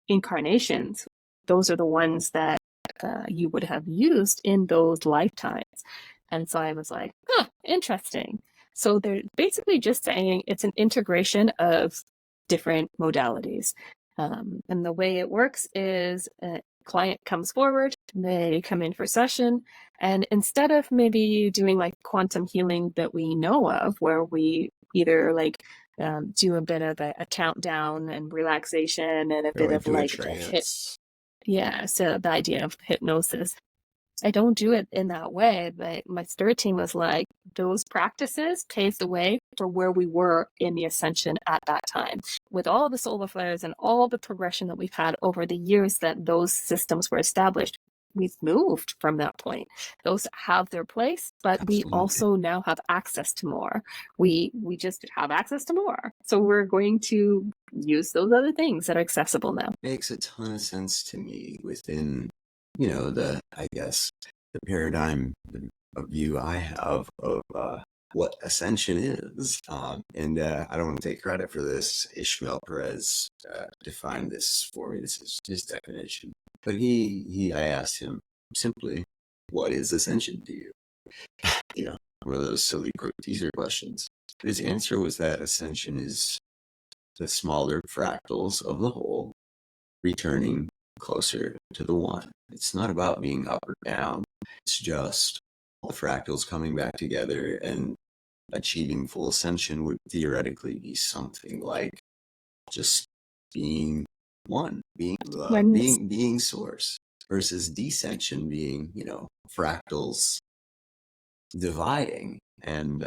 incarnations. Those are the ones that you would have used in those lifetimes. And so I was like, huh, interesting. So they're basically just saying it's an integration of different modalities. And the way it works is client comes forward, they come in for session, and instead of maybe doing like quantum healing that we know of, where we either like do a bit of a countdown and relaxation and a bit Going of through a like a hit, trance. yeah, so the idea of hypnosis. I don't do it in that way, but my spirit team was like, those practices paved the way for where we were in the ascension at that time. With all the solar flares and all the progression that we've had over the years that those systems were established, we've moved from that point. Those have their place, but we Absolutely. also now have access to more. We just have access to more. So we're going to use those other things that are accessible now. Makes a ton of sense to me within, I guess, the paradigm of view I have of what ascension is. And I don't want to take credit for this. Ishmael Perez defined this for me. This is his definition. But I asked him simply, what is ascension to you? One of those silly teaser questions. His answer was that ascension is the smaller fractals of the whole returning closer to the one. It's not about being up or down. It's just the fractals coming back together, and achieving full ascension would theoretically be something like just being one, being source, versus descension being, fractals dividing and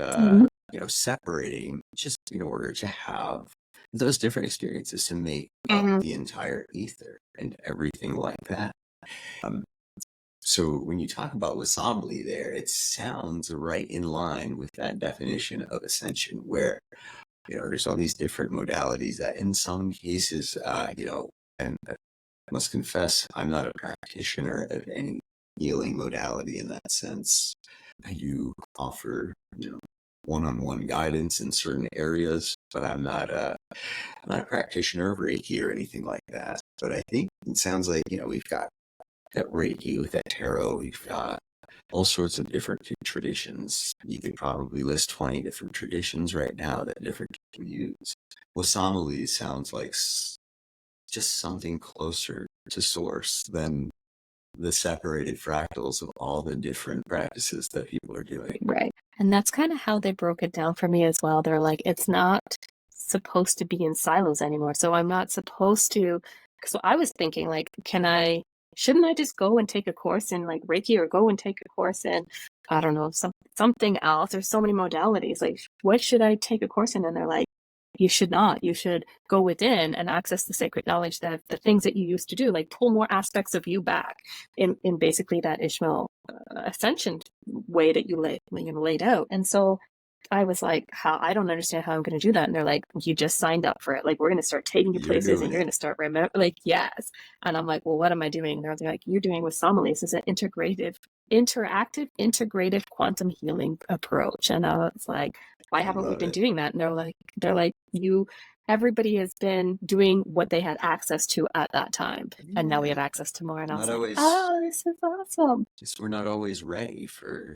separating, just in order to have those different experiences to make up the entire ether and everything like that. So when you talk about Wesomily there, it sounds right in line with that definition of ascension, where there's all these different modalities that in some cases, and I must confess, I'm not a practitioner of any healing modality in that sense. You offer, one-on-one guidance in certain areas, but I'm not a practitioner of Reiki or anything like that. But I think it sounds like, we've got that Reiki with that tarot. We've got all sorts of different traditions. You could probably list 20 different traditions right now that different people use. Wesomily sounds like just something closer to source than the separated fractals of all the different practices that people are doing. Right. And that's kind of how they broke it down for me as well. They're like, it's not supposed to be in silos anymore. So I'm not supposed to. So I was thinking, like, shouldn't I just go and take a course in like Reiki, or go and take a course in, I don't know, something else? There's so many modalities. Like, what should I take a course in? And they're like, you should not. You should go within and access the sacred knowledge, that the things that you used to do, like pull more aspects of you back in basically that Ishmael ascension way that you laid out. And so I was like, I don't understand how I'm going to do that. And they're like, you just signed up for it. Like, we're going to start taking you places, and you're going to start like, yes. And I'm like, well, what am I doing? They're like, you're doing Wesomily. This is an interactive, integrative quantum healing approach. And I was like, why haven't we been doing that? And they're like, everybody has been doing what they had access to at that time. Yeah. And now we have access to more. And I was like, oh, this is awesome. Just we're not always ready for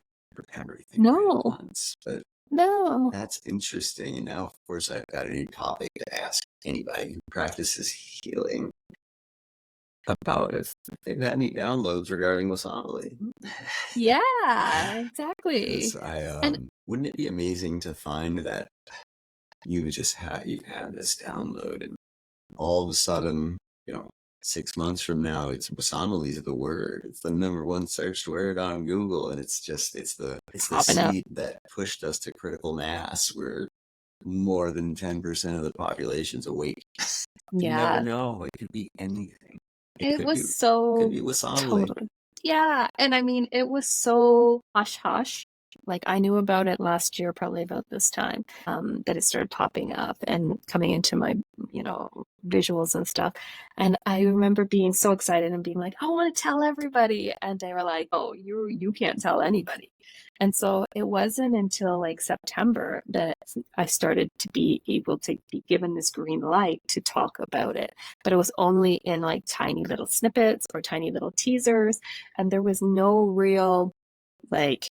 everything right at No, once. But no. that's interesting. And now, of course, I've got a new topic to ask anybody who practices healing about if they've had any downloads regarding Wesomily. Yeah, Because exactly. And wouldn't it be amazing to find that you've had this download, and all of a sudden, 6 months from now, it's Wesomily is the word. It's the number one searched word on Google, and it's the popping up. seed that pushed us to critical mass, where more than 10% of the population's awake. You never Yeah, know. It could be anything. It it could was be could so be Wesomily. totally. Yeah, and I mean, it was so hush hush. Like I knew about it last year, probably about this time, that it started popping up and coming into my, visuals and stuff. And I remember being so excited and being like, I want to tell everybody. And they were like, oh, you can't tell anybody. And so it wasn't until like September that I started to be able to be given this green light to talk about it. But it was only in like tiny little snippets or tiny little teasers. And there was no real like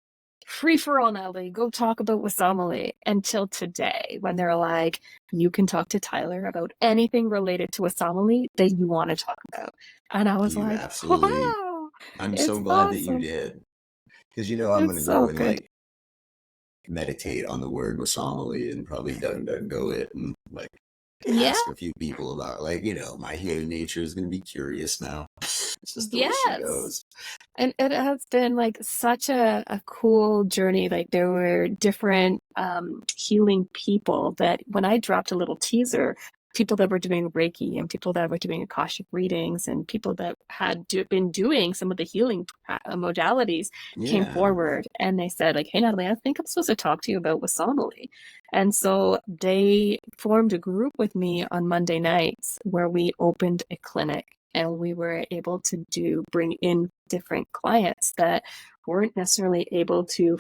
free for all, Natalie, go talk about Wesomily until today when they're like, you can talk to Tyler about anything related to Wesomily that you want to talk about. And I was You like, absolutely. wow, I'm so it's glad that you awesome. did. Because I'm It's gonna so go and good. like meditate on the word Wesomily and probably go it and like Yeah, ask a few people about my human nature is gonna be curious now. It's just the way she yes. goes. And it has been like such a cool journey. Like there were different healing people that when I dropped a little teaser, people that were doing Reiki and people that were doing Akashic readings and people that had been doing some of the healing modalities came Yeah. forward and they said like, hey, Natalie, I think I'm supposed to talk to you about Wesomily. And so they formed a group with me on Monday nights where we opened a clinic and we were able to bring in different clients that weren't necessarily able to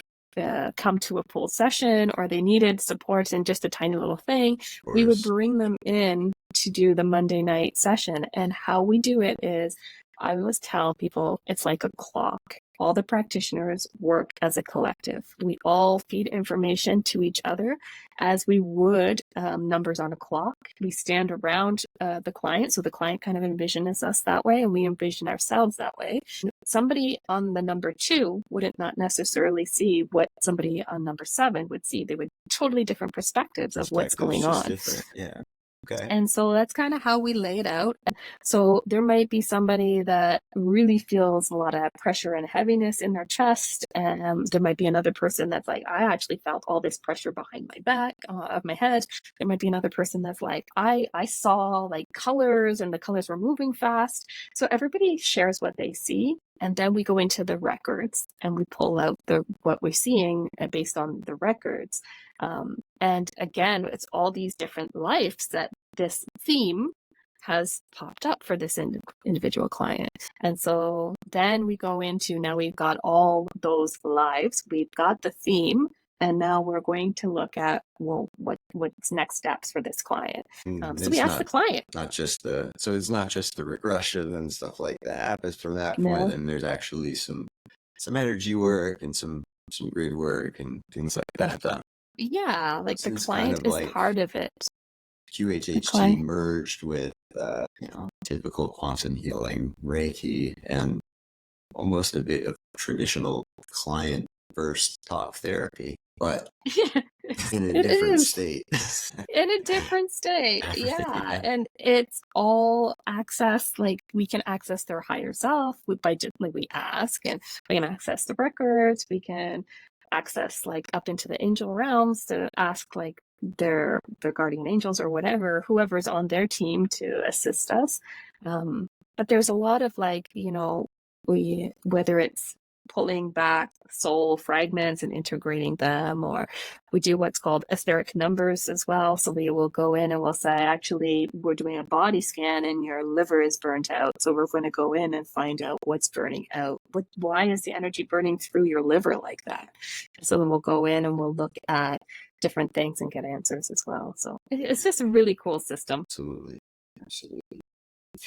come to a full session or they needed support in just a tiny little thing. Of We would course. bring them in to do the Monday night session. And how we do it is I always tell people it's like a clock. All the practitioners work as a collective. We all feed information to each other as we would numbers on a clock. We stand around the client, so the client kind of envisions us that way, and we envision ourselves that way. Somebody on the number 2 wouldn't not necessarily see what somebody on number 7 would see. They would totally different perspectives of what's Perspective's going just on. different. Yeah. Okay. And so that's kind of how we lay it out. So there might be somebody that really feels a lot of pressure and heaviness in their chest. And there might be another person that's like, I actually felt all this pressure behind my back, of my head. There might be another person that's like, I saw like colors and the colors were moving fast. So everybody shares what they see. And then we go into the records and we pull out what we're seeing based on the records. And again, it's all these different lives that this theme has popped up for this individual client. And so then we go into now we've got all those lives, we've got the theme, and now we're going to look at what's next steps for this client. So we It's ask the client. it's not just the regression and stuff like that, but from that point, No, then there's actually some energy work and some grid work and things like that done. yeah, like So the it's kind client of is like part of it. The QHHT client, merged with typical quantum healing, Reiki, and almost a bit of traditional client versus talk therapy, but yeah, in a it different is. state. In a different state, yeah, Yeah. and it's all access. Like we can access their higher self by just like we ask, and we can access the records. We can access like up into the angel realms to ask like their guardian angels or whatever, whoever's on their team to assist us. But there's a lot of like we whether it's pulling back soul fragments and integrating them, or we do what's called etheric numbers as well. So we will go in and we'll say, actually, we're doing a body scan and your liver is burnt out. So we're going to go in and find out what's burning out. Why is the energy burning through your liver like that? So then we'll go in and we'll look at different things and get answers as well. So it's just a really cool system. Absolutely. Absolutely.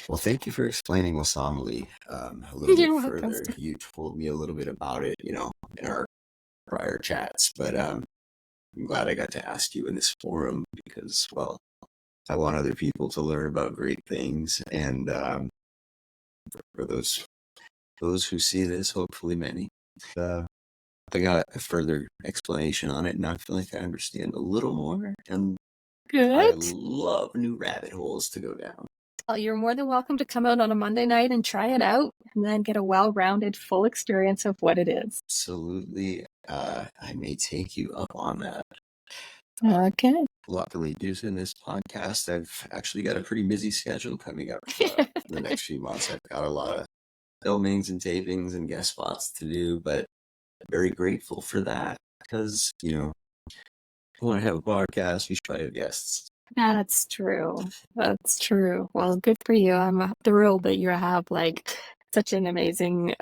Well, thank you for explaining Wesomily a little bit You're welcome. further. You told me a little bit about it, in our prior chats, but I'm glad I got to ask you in this forum because, well, I want other people to learn about great things, and for those who see this, hopefully many, I got a further explanation on it, and I feel like I understand a little more, and I Good. love new rabbit holes to go down. Well, you're more than welcome to come out on a Monday night and try it out and then get a well-rounded, full experience of what it is. Absolutely. I may take you up on that. Okay. Luckily, due to this podcast, I've actually got a pretty busy schedule coming up for the next few months. I've got a lot of filmings and tapings and guest spots to do, but very grateful for that because, you know, when I have a podcast, we should have guests. That's true. That's true. Well, good for you. I'm thrilled that you have like such an amazing,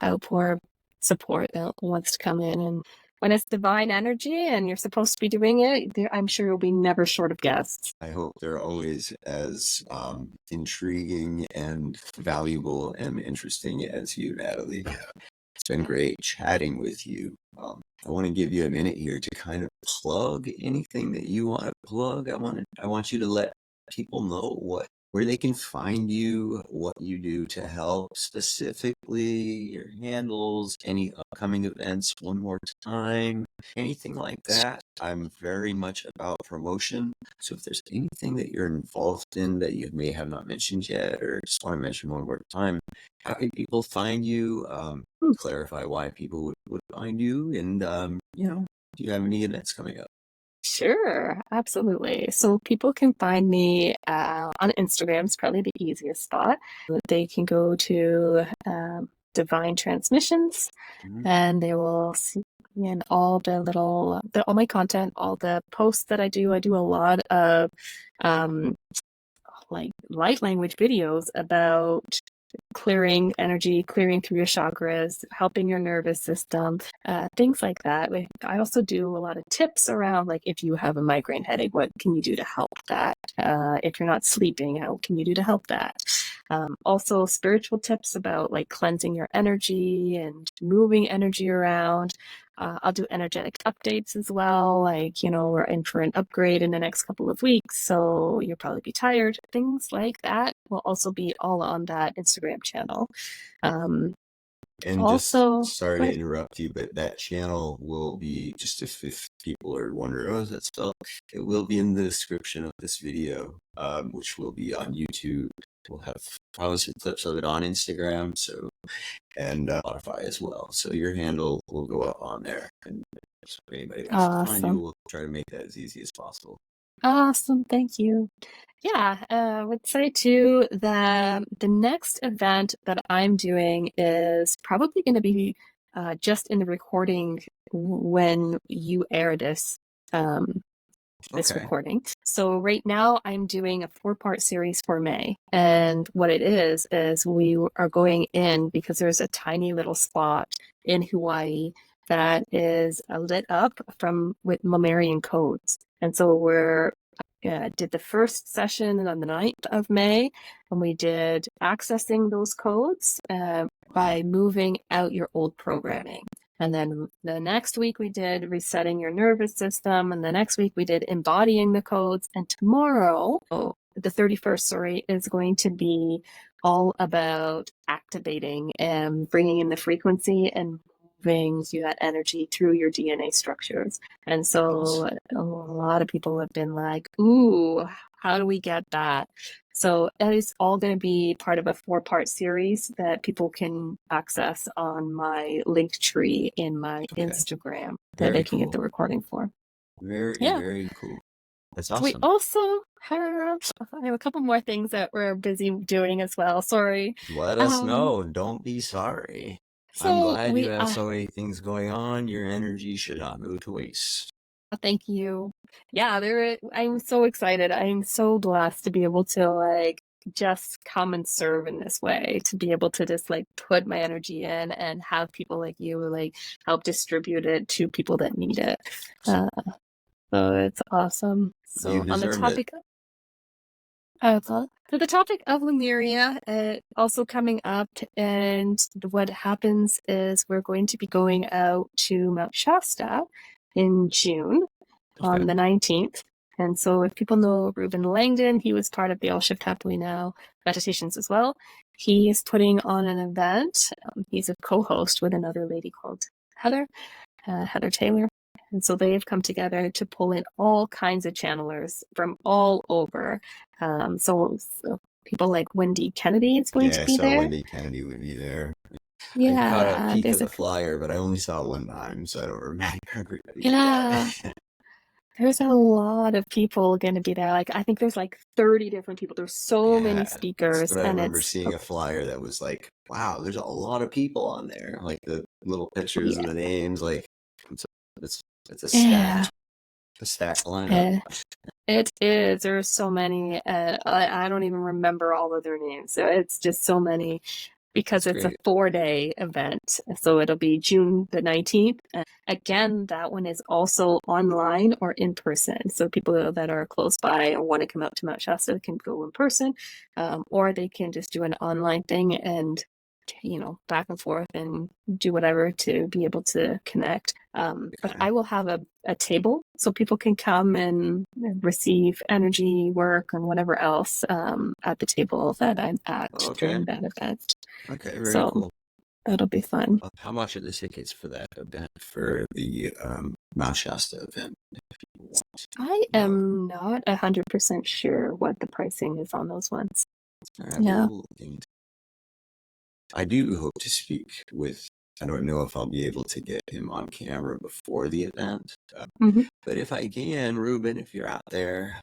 outpour support that wants to come in. And when it's divine energy and you're supposed to be doing it, I'm sure you'll be never short of guests. I hope they're always as intriguing and valuable and interesting as you, Natalie. It's been great chatting with you. I want to give you a minute here to kind of plug anything that you want to plug. I want you to let people know where they can find you, what you do to help, specifically your handles, any upcoming events one more time, anything like that. I'm very much about promotion. So if there's anything that you're involved in that you may have not mentioned yet, or just want to mention one more time, how can people find you? Clarify why people would find you, and do you have any events coming up? Sure, absolutely. So people can find me on Instagram. It's probably the easiest spot. They can go to Divine Transmissions, and they will see in all all my content, all the posts that I do. I do a lot of like light language videos about clearing energy, clearing through your chakras, helping your nervous system, things like that. I also do a lot of tips around, like, if you have a migraine headache, what can you do to help that? If you're not sleeping, how can you do to help that? Also spiritual tips about like cleansing your energy and moving energy around. I'll do energetic updates as well. Like, we're in for an upgrade in the next couple of weeks, so you'll probably be tired. Things like that will also be all on that Instagram channel. And Also, just sorry to interrupt you, but that channel will be, just if people are wondering, oh, is that spelled? It will be in the description of this video, which will be on YouTube. We'll have probably some clips of it on Instagram, and Spotify as well. So your handle will go up on there, and so if anybody wants to find you, we'll try to make that as easy as possible. Awesome, thank you. Yeah, I would say too that the next event that I'm doing is probably going to be just in the recording when you air this recording. So right now I'm doing a 4-part series for May, and what it is we are going in because there's a tiny little spot in Hawaii that is lit up with mammarian codes, and so we're did the first session on the 9th of May, and we did accessing those codes by moving out your old programming. And then the next week we did resetting your nervous system, and the next week we did embodying the codes. And tomorrow, the 31st, is going to be all about activating and bringing in the frequency and moving that energy through your DNA structures. And so a lot of people have been like, ooh, how do we get that? So that is all going to be part of a 4-part series that people can access on my link tree in my Instagram that they can get the recording for. Very cool. That's awesome. So we also have a couple more things that we're busy doing as well. Sorry. Let us know. Don't be sorry. I'm glad you have so many things going on. Your energy should not go to waste. Thank you. Yeah, I'm so excited. I'm so blessed to be able to just come and serve in this way, to be able to just put my energy in and have people like you help distribute it to people that need it. So it's awesome. So You deserve on the topic it. So the topic of Lemuria also coming up, and what happens is we're going to be going out to Mount Shasta in June on the 19th. And so if people know Ruben Langdon, he was part of the All Shift Happily Now meditations as well. He's putting on an event. He's a co-host with another lady called Heather Taylor. And so they've come together to pull in all kinds of channelers from all over. So people like Wendy Kennedy is going to be So there. Wendy Kennedy would be there. Yeah, I caught a peek of the flyer, but I only saw it one time, so I don't remember everybody. Yeah. There's a lot of people going to be there. Like, I think there's like 30 different people. There's so many speakers. I remember seeing a flyer that was like, wow, there's a lot of people on there. Like the little pictures and the names. Like, it's a stacked lineup. It is. There's so many. I don't even remember all of their names. So it's just so many. Because it's a 4-day event. So it'll be June the 19th. And again, that one is also online or in person. So people that are close by or want to come out to Mount Shasta can go in person, or they can just do an online thing and, back and forth and do whatever to be able to connect. But I will have a table so people can come and receive energy work and whatever else at the table that I'm at during that event. Okay, very cool. That'll be fun. How much are the tickets for that event, for the Mount Shasta event? I am not 100% sure what the pricing is on those ones. Yeah. I do hope to speak with, I don't know if I'll be able to get him on camera before the event, but if I can, Ruben, if you're out there,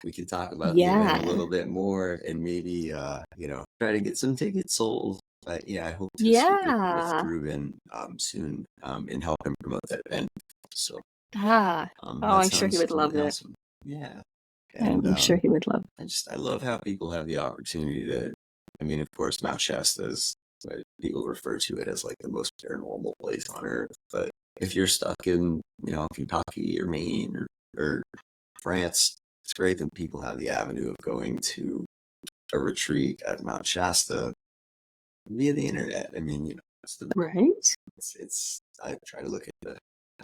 we can talk about the event a little bit more and maybe, try to get some tickets sold. But yeah, I hope to speak with Ruben soon and help him promote that event. So, I'm sure he would love it. Yeah. And, I'm sure he would love it. I love how people have the opportunity to, of course, Mount Shasta is, people refer to it as like the most paranormal place on earth. But if you're stuck in, Kentucky or Maine or France, it's great that people have the avenue of going to a retreat at Mount Shasta via the internet. It's the right. It's I try to look at the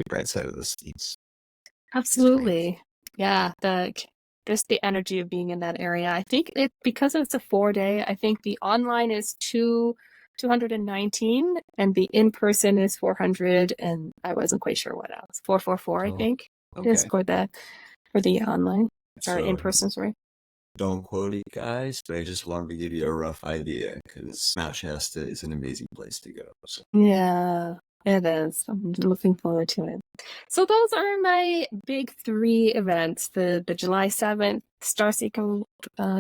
bright side of the seats. Absolutely, yeah. Just the energy of being in that area. I think because it's a 4-day. I think the online is 219 and the in person is 400. And I wasn't quite sure what else. 444, I think, is for the online or in person. Sorry. Don't quote it, guys, but I just wanted to give you a rough idea because Mount Shasta is an amazing place to go. So. Yeah, it is. I'm looking forward to it. So those are my big 3 events: the July 7th Starseeker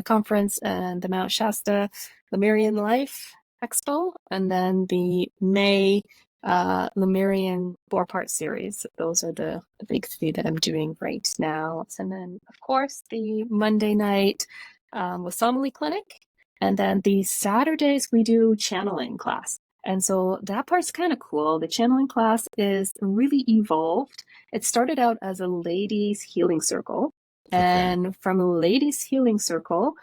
conference and the Mount Shasta Lemurian Life Expo, and then the May Lemurian 4-part series. Those are the big 3 that I'm doing right now. And then, of course, the Monday night Wesomily clinic. And then these Saturdays we do channeling class. And so that part's kind of cool. The channeling class is really evolved. It started out as a ladies' healing circle. And from a ladies' healing circle,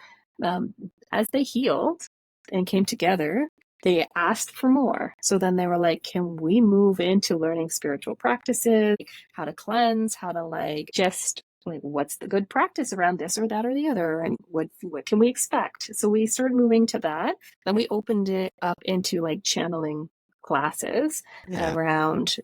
as they healed and came together, they asked for more. So then they were like, can we move into learning spiritual practices, how to cleanse, how to just what's the good practice around this or that or the other, and what can we expect? So we started moving to that. Then we opened it up into channeling classes around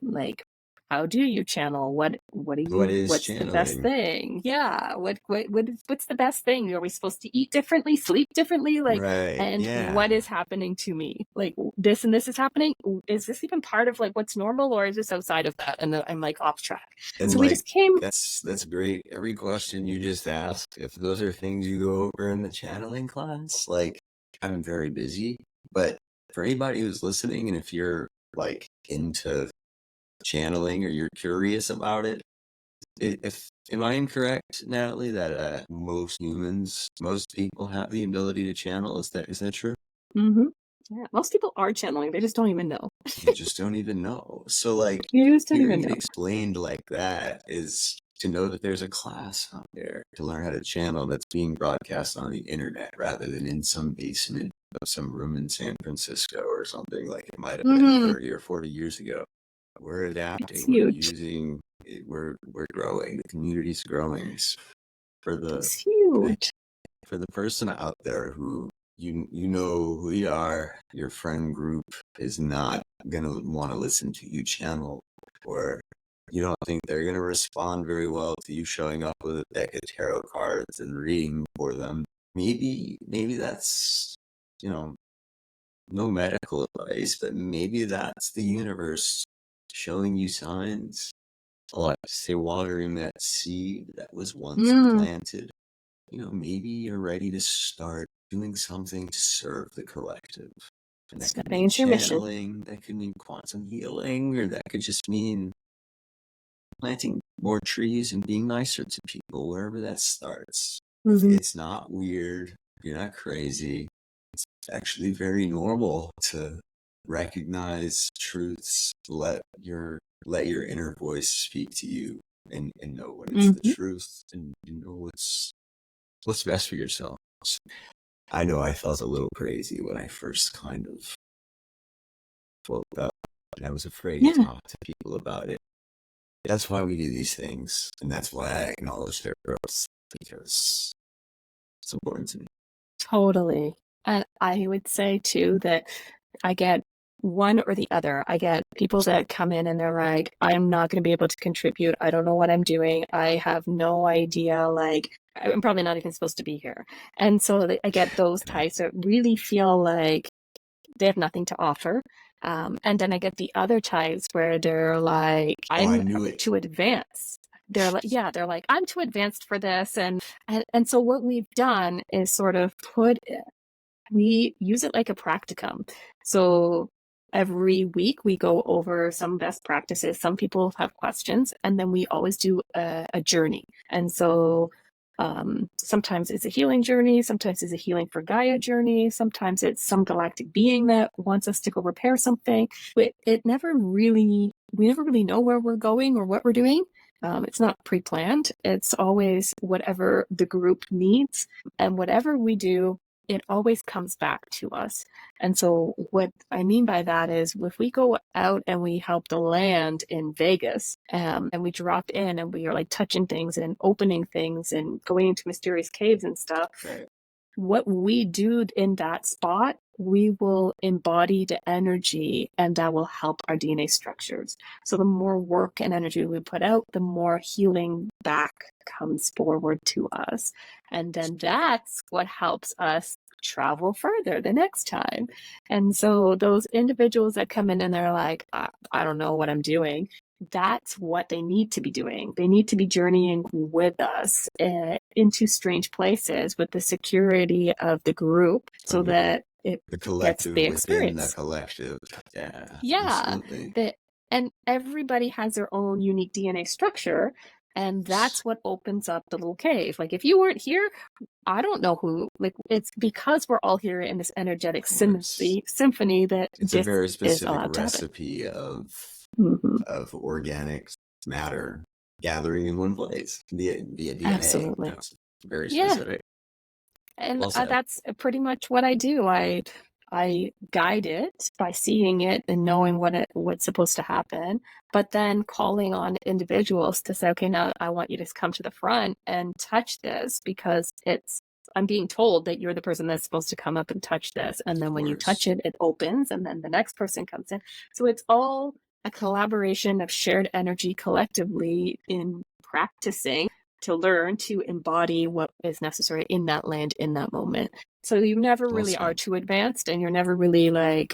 how do you channel? What's the best thing? Yeah. What's the best thing? Are we supposed to eat differently, sleep differently? What is happening to me? This and this is happening. Is this even part of what's normal, or is this outside of that? And then I'm off track. And so we just came. That's great. Every question you just asked, if those are things you go over in the channeling class, I'm very busy, but for anybody who's listening, and if you're into channeling or you're curious about it, am I incorrect, Natalie, that most people have the ability to channel? Is that true? Mm-hmm. Yeah, most people are channeling. They just don't even know. You just don't even know. So you just don't even know. Explained like that is to know that there's a class out there to learn how to channel that's being broadcast on the internet rather than in some basement of some room in San Francisco or something like it might have been 30 or 40 years ago. We're adapting. It's We're huge. using. We're growing. The community's growing. For the It's huge. for the person out there who you know who you are, your friend group is not gonna want to listen to you channel, or you don't think they're gonna respond very well to you showing up with a deck of tarot cards and reading for them. Maybe that's, you know, no medical advice, but maybe that's the universe showing you signs. I like to say watering that seed that was once planted. You know, maybe you're ready to start doing something to serve the collective. And that could mean Stepping into your mission. channeling, that could mean quantum healing, or that could just mean planting more trees and being nicer to people, wherever that starts. It's not weird. You're not crazy. It's actually very normal to recognize truths, let your inner voice speak to you, and know when it's the truth, and you know what's best for yourself. I know I felt a little crazy when I first kind of woke up, and I was afraid to talk to people about it. That's why we do these things, and that's why I acknowledge their growth, because it's important to me. Totally. And I would say too that I get one or the other. I get people that come in and they're like, I'm not going to be able to contribute. I don't know what I'm doing. I have no idea. Like, I'm probably not even supposed to be here. And so I get those types that really feel like they have nothing to offer. And then I get the other types where they're like, I'm too advanced. They're like, I'm too advanced for this. And so what we've done is sort of we use it like a practicum. So every week we go over some best practices. Some people have questions, and then we always do a journey. And so sometimes it's a healing journey, sometimes it's a healing for Gaia journey, sometimes it's some galactic being that wants us to go repair something. But we never really know where we're going or what we're doing. It's not pre-planned. It's always whatever the group needs, and whatever we do, it always comes back to us. And so what I mean by that is if we go out and we help the land in Vegas, and we drop in and we are like touching things and opening things and going into mysterious caves and stuff, what we do in that spot, we will embody the energy, and that will help our DNA structures. So the more work and energy we put out, the more healing back comes forward to us. And then that's what helps us travel further the next time. And so those individuals that come in and they're like, I don't know what I'm doing, that's what they need to be doing. They need to be journeying with us into strange places with the security of the group, so that it the collective gets the within experience. the collective. Yeah. And everybody has their own unique DNA structure, and that's what opens up the little cave. Like if you weren't here, I don't know who. Like it's because we're all here in this energetic symphony that it's a very specific recipe of organic matter gathering in one place via DNA. Absolutely. That's very specific. And that's pretty much what I do. I guide it by seeing it and knowing what's supposed to happen, but then calling on individuals to say, okay, now I want you to come to the front and touch this, because I'm being told that you're the person that's supposed to come up and touch this. And then when you touch it, it opens, and then the next person comes in. So it's all a collaboration of shared energy collectively in practicing to learn to embody what is necessary in that land in that moment. So you never really are too advanced, and you're never really like,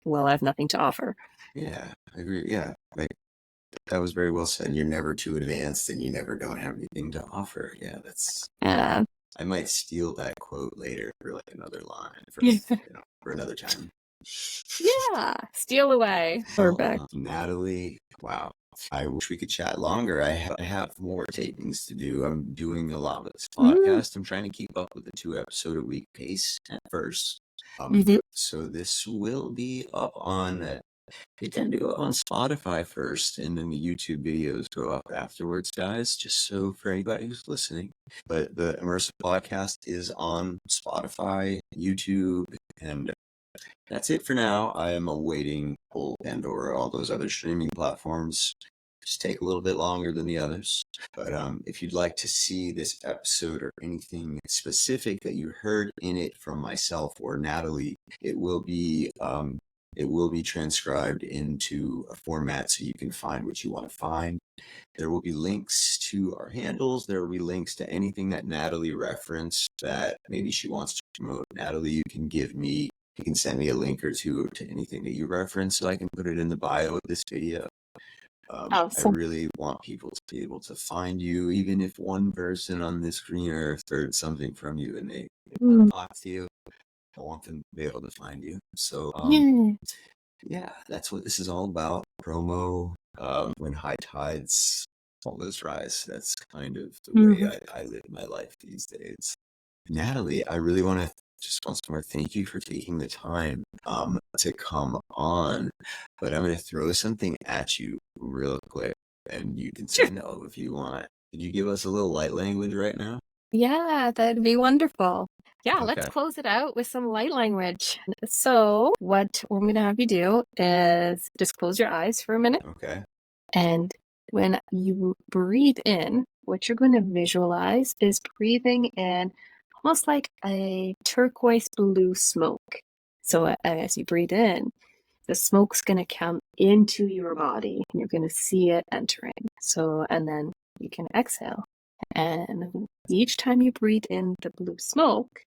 well, I have nothing to offer. Yeah, I agree. Yeah, like that was very well said. You're never too advanced, and you never don't have anything to offer. Yeah, that's. I might steal that quote later for like another line for another time. Yeah, steal away. Natalie, wow. I wish we could chat longer. I have more tapings to do. I'm doing a lot of this podcast. I'm trying to keep up with the 2-episode-a-week pace at first. So this will be up on They tend to go on Spotify first, and then the YouTube videos go up afterwards, guys, just so for anybody who's listening. But the Immersive podcast is on Spotify, YouTube, and that's it for now. I am awaiting Pandora, all those other streaming platforms. Just take a little bit longer than the others. But if you'd like to see this episode or anything specific that you heard in it from myself or Natalie, it will be transcribed into a format so you can find what you want to find. There will be links to our handles. There will be links to anything that Natalie referenced that maybe she wants to promote. Natalie, you can send me a link or two to anything that you reference so I can put it in the bio of this video. I really want people to be able to find you, even if one person on this green earth heard something from you and they want to talk to you. I want them to be able to find you. So, yeah, that's what this is all about. Promo, when high tides always rise. That's kind of the way I live my life these days. Natalie, I really want to just once more thank you for taking the time to come on. But I'm going to throw something at you real quick, and you can say no if you want. Could you give us a little light language right now? Yeah, that'd be wonderful. Yeah, Okay. let's close it out with some light language. So, what we're going to have you do is just close your eyes for a minute. Okay. And when you breathe in, what you're going to visualize is breathing in almost like a turquoise blue smoke. So, as you breathe in, the smoke's going to come into your body and you're going to see it entering. So, and then you can exhale. And each time you breathe in the blue smoke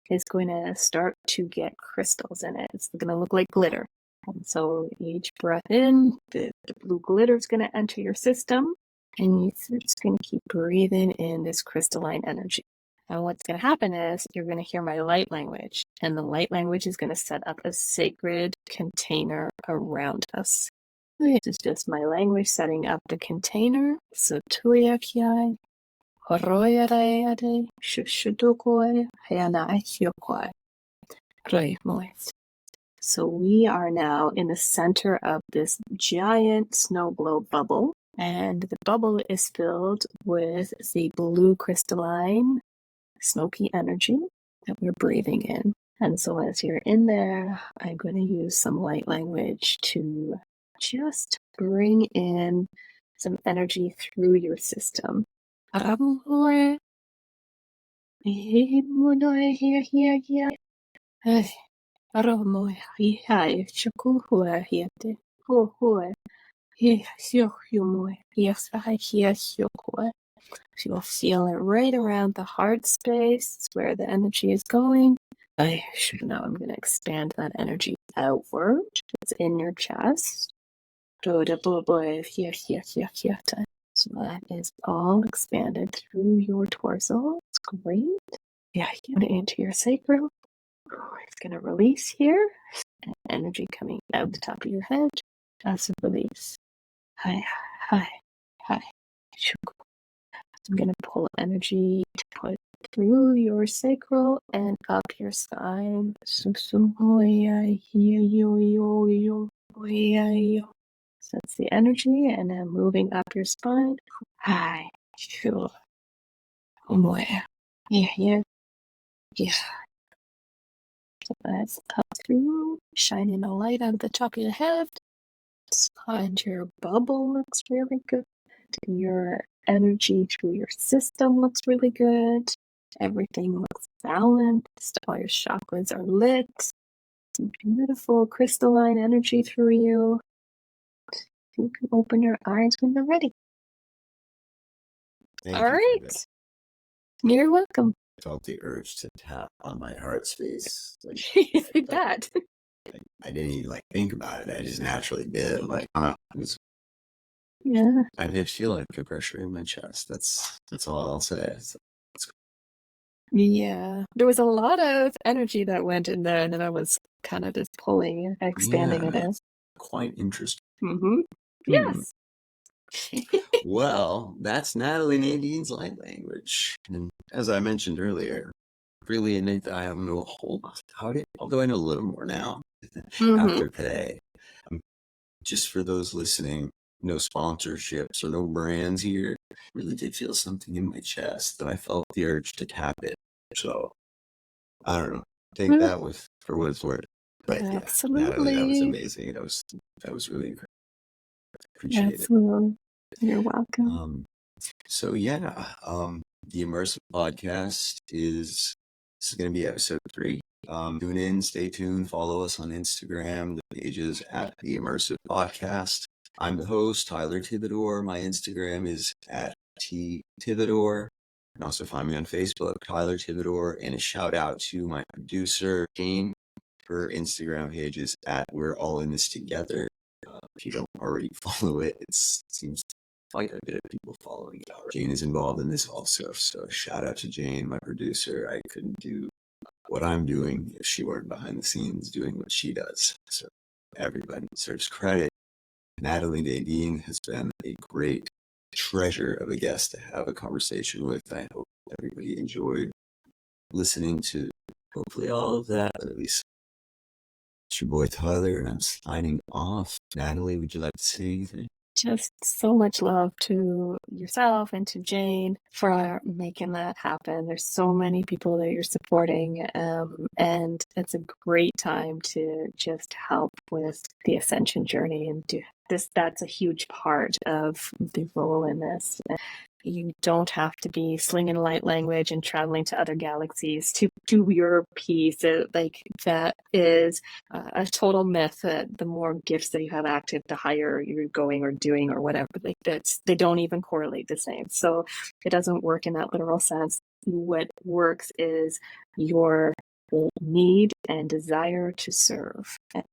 is going to start to get crystals in it. It's going to look like glitter. And so each breath in, the blue glitter is going to enter your system, and you're just going to keep breathing in this crystalline energy. And what's going to happen is you're going to hear my light language, and the light language is going to set up a sacred container around us. This is just my language setting up the container. So tuyakiai, horoyarayade, shushudukoi, hayanaikyokai. So we are now in the center of this giant snow globe bubble, and the bubble is filled with the blue crystalline smoky energy that we're breathing in. And so as you're in there, I'm going to use some light language to just bring in some energy through your system. You'll feel it right around the heart space where the energy is going. Now I'm going to expand that energy outward. It's in your chest. So that is all expanded through your torso. It's great. Yeah, you put it into your sacral. It's going to release here. And energy coming out the top of your head. That's a release. Hi. I'm going to pull energy to put through your sacral and up your spine. So that's the energy, and then moving up your spine. Hi. Sure. Yeah. So that's up through, shining the light out of the top of your head. And your bubble looks really good. Your energy through your system looks really good. Everything looks balanced. All your chakras are lit. Some beautiful crystalline energy through you. You can open your eyes when you're ready. Thank all you right. You're welcome. I felt the urge to tap on my heart space. Like that. I didn't even think about it. I just naturally did. Yeah. I did feel like a pressure in my chest. That's all I'll say. Yeah. There was a lot of energy that went in there, and then I was kind of just pulling and expanding it in. Quite interesting. Yes. Well, that's Natalie Nadine's light language. And as I mentioned earlier, really innate, I don't know a whole lot about it, although I know a little more now. Mm-hmm. after today. Um, just for those listening, no sponsorships or no brands here. Really did feel something in my chest that I felt the urge to tap it. So I don't know. Take that for what it's worth. But yeah, Natalie, that was Absolutely. amazing. That was really incredible. Appreciate it. Absolutely. You're welcome. So yeah, the Immersive podcast this is going to be episode 3. Tune in, stay tuned, follow us on Instagram. The page is at the Immersive Podcast. I'm the host, Tyler Tivador. My Instagram is at Tivador. You can also find me on Facebook, Tyler Tivador, and a shout out to my producer, Jane. Her Instagram page is at We're All In This Together. If you don't already follow it, it seems quite a bit of people following it. Jane is involved in this also, so shout out to Jane, my producer. I couldn't do what I'm doing if she weren't behind the scenes doing what she does. So everybody deserves credit. Natalie Nadine has been a great treasure of a guest to have a conversation with. I hope everybody enjoyed listening to hopefully all of that, or at least. It's your boy Tyler, and I'm signing off. Natalie, would you like to say anything? Just so much love to yourself and to Jane for making that happen. There's so many people that you're supporting, and it's a great time to just help with the ascension journey and do this. That's a huge part of the role in this. You don't have to be slinging light language and traveling to other galaxies to do your piece. Like that is a total myth that the more gifts that you have active, the higher you're going or doing or whatever. Like they don't even correlate the same. So it doesn't work in that literal sense. What works is your need and desire to serve. And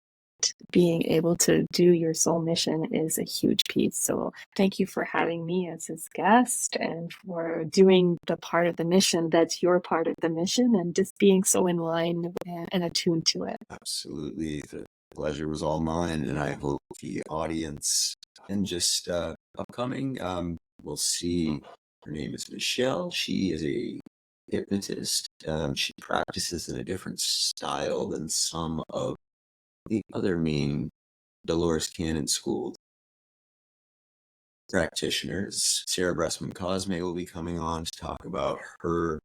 being able to do your soul mission is a huge piece. So thank you for having me as his guest and for doing the part of the mission that's your part of the mission and just being so in line and attuned to it. Absolutely. The pleasure was all mine, and I hope the audience and just upcoming, we'll see. Her name is Michelle. She is a hypnotist. She practices in a different style than some of the other main Dolores Cannon School practitioners. Sarah Bressman Cosme will be coming on to talk about her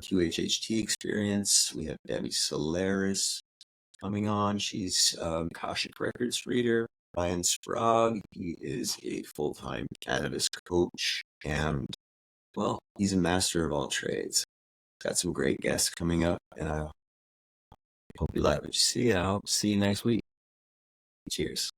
QHHT experience. We have Debbie Solaris coming on. She's Akashic Records reader. Ryan Sprague, he is a full-time cannabis coach, and well, he's a master of all trades. Got some great guests coming up, and I hope you like what you see. I'll see you next week. Cheers.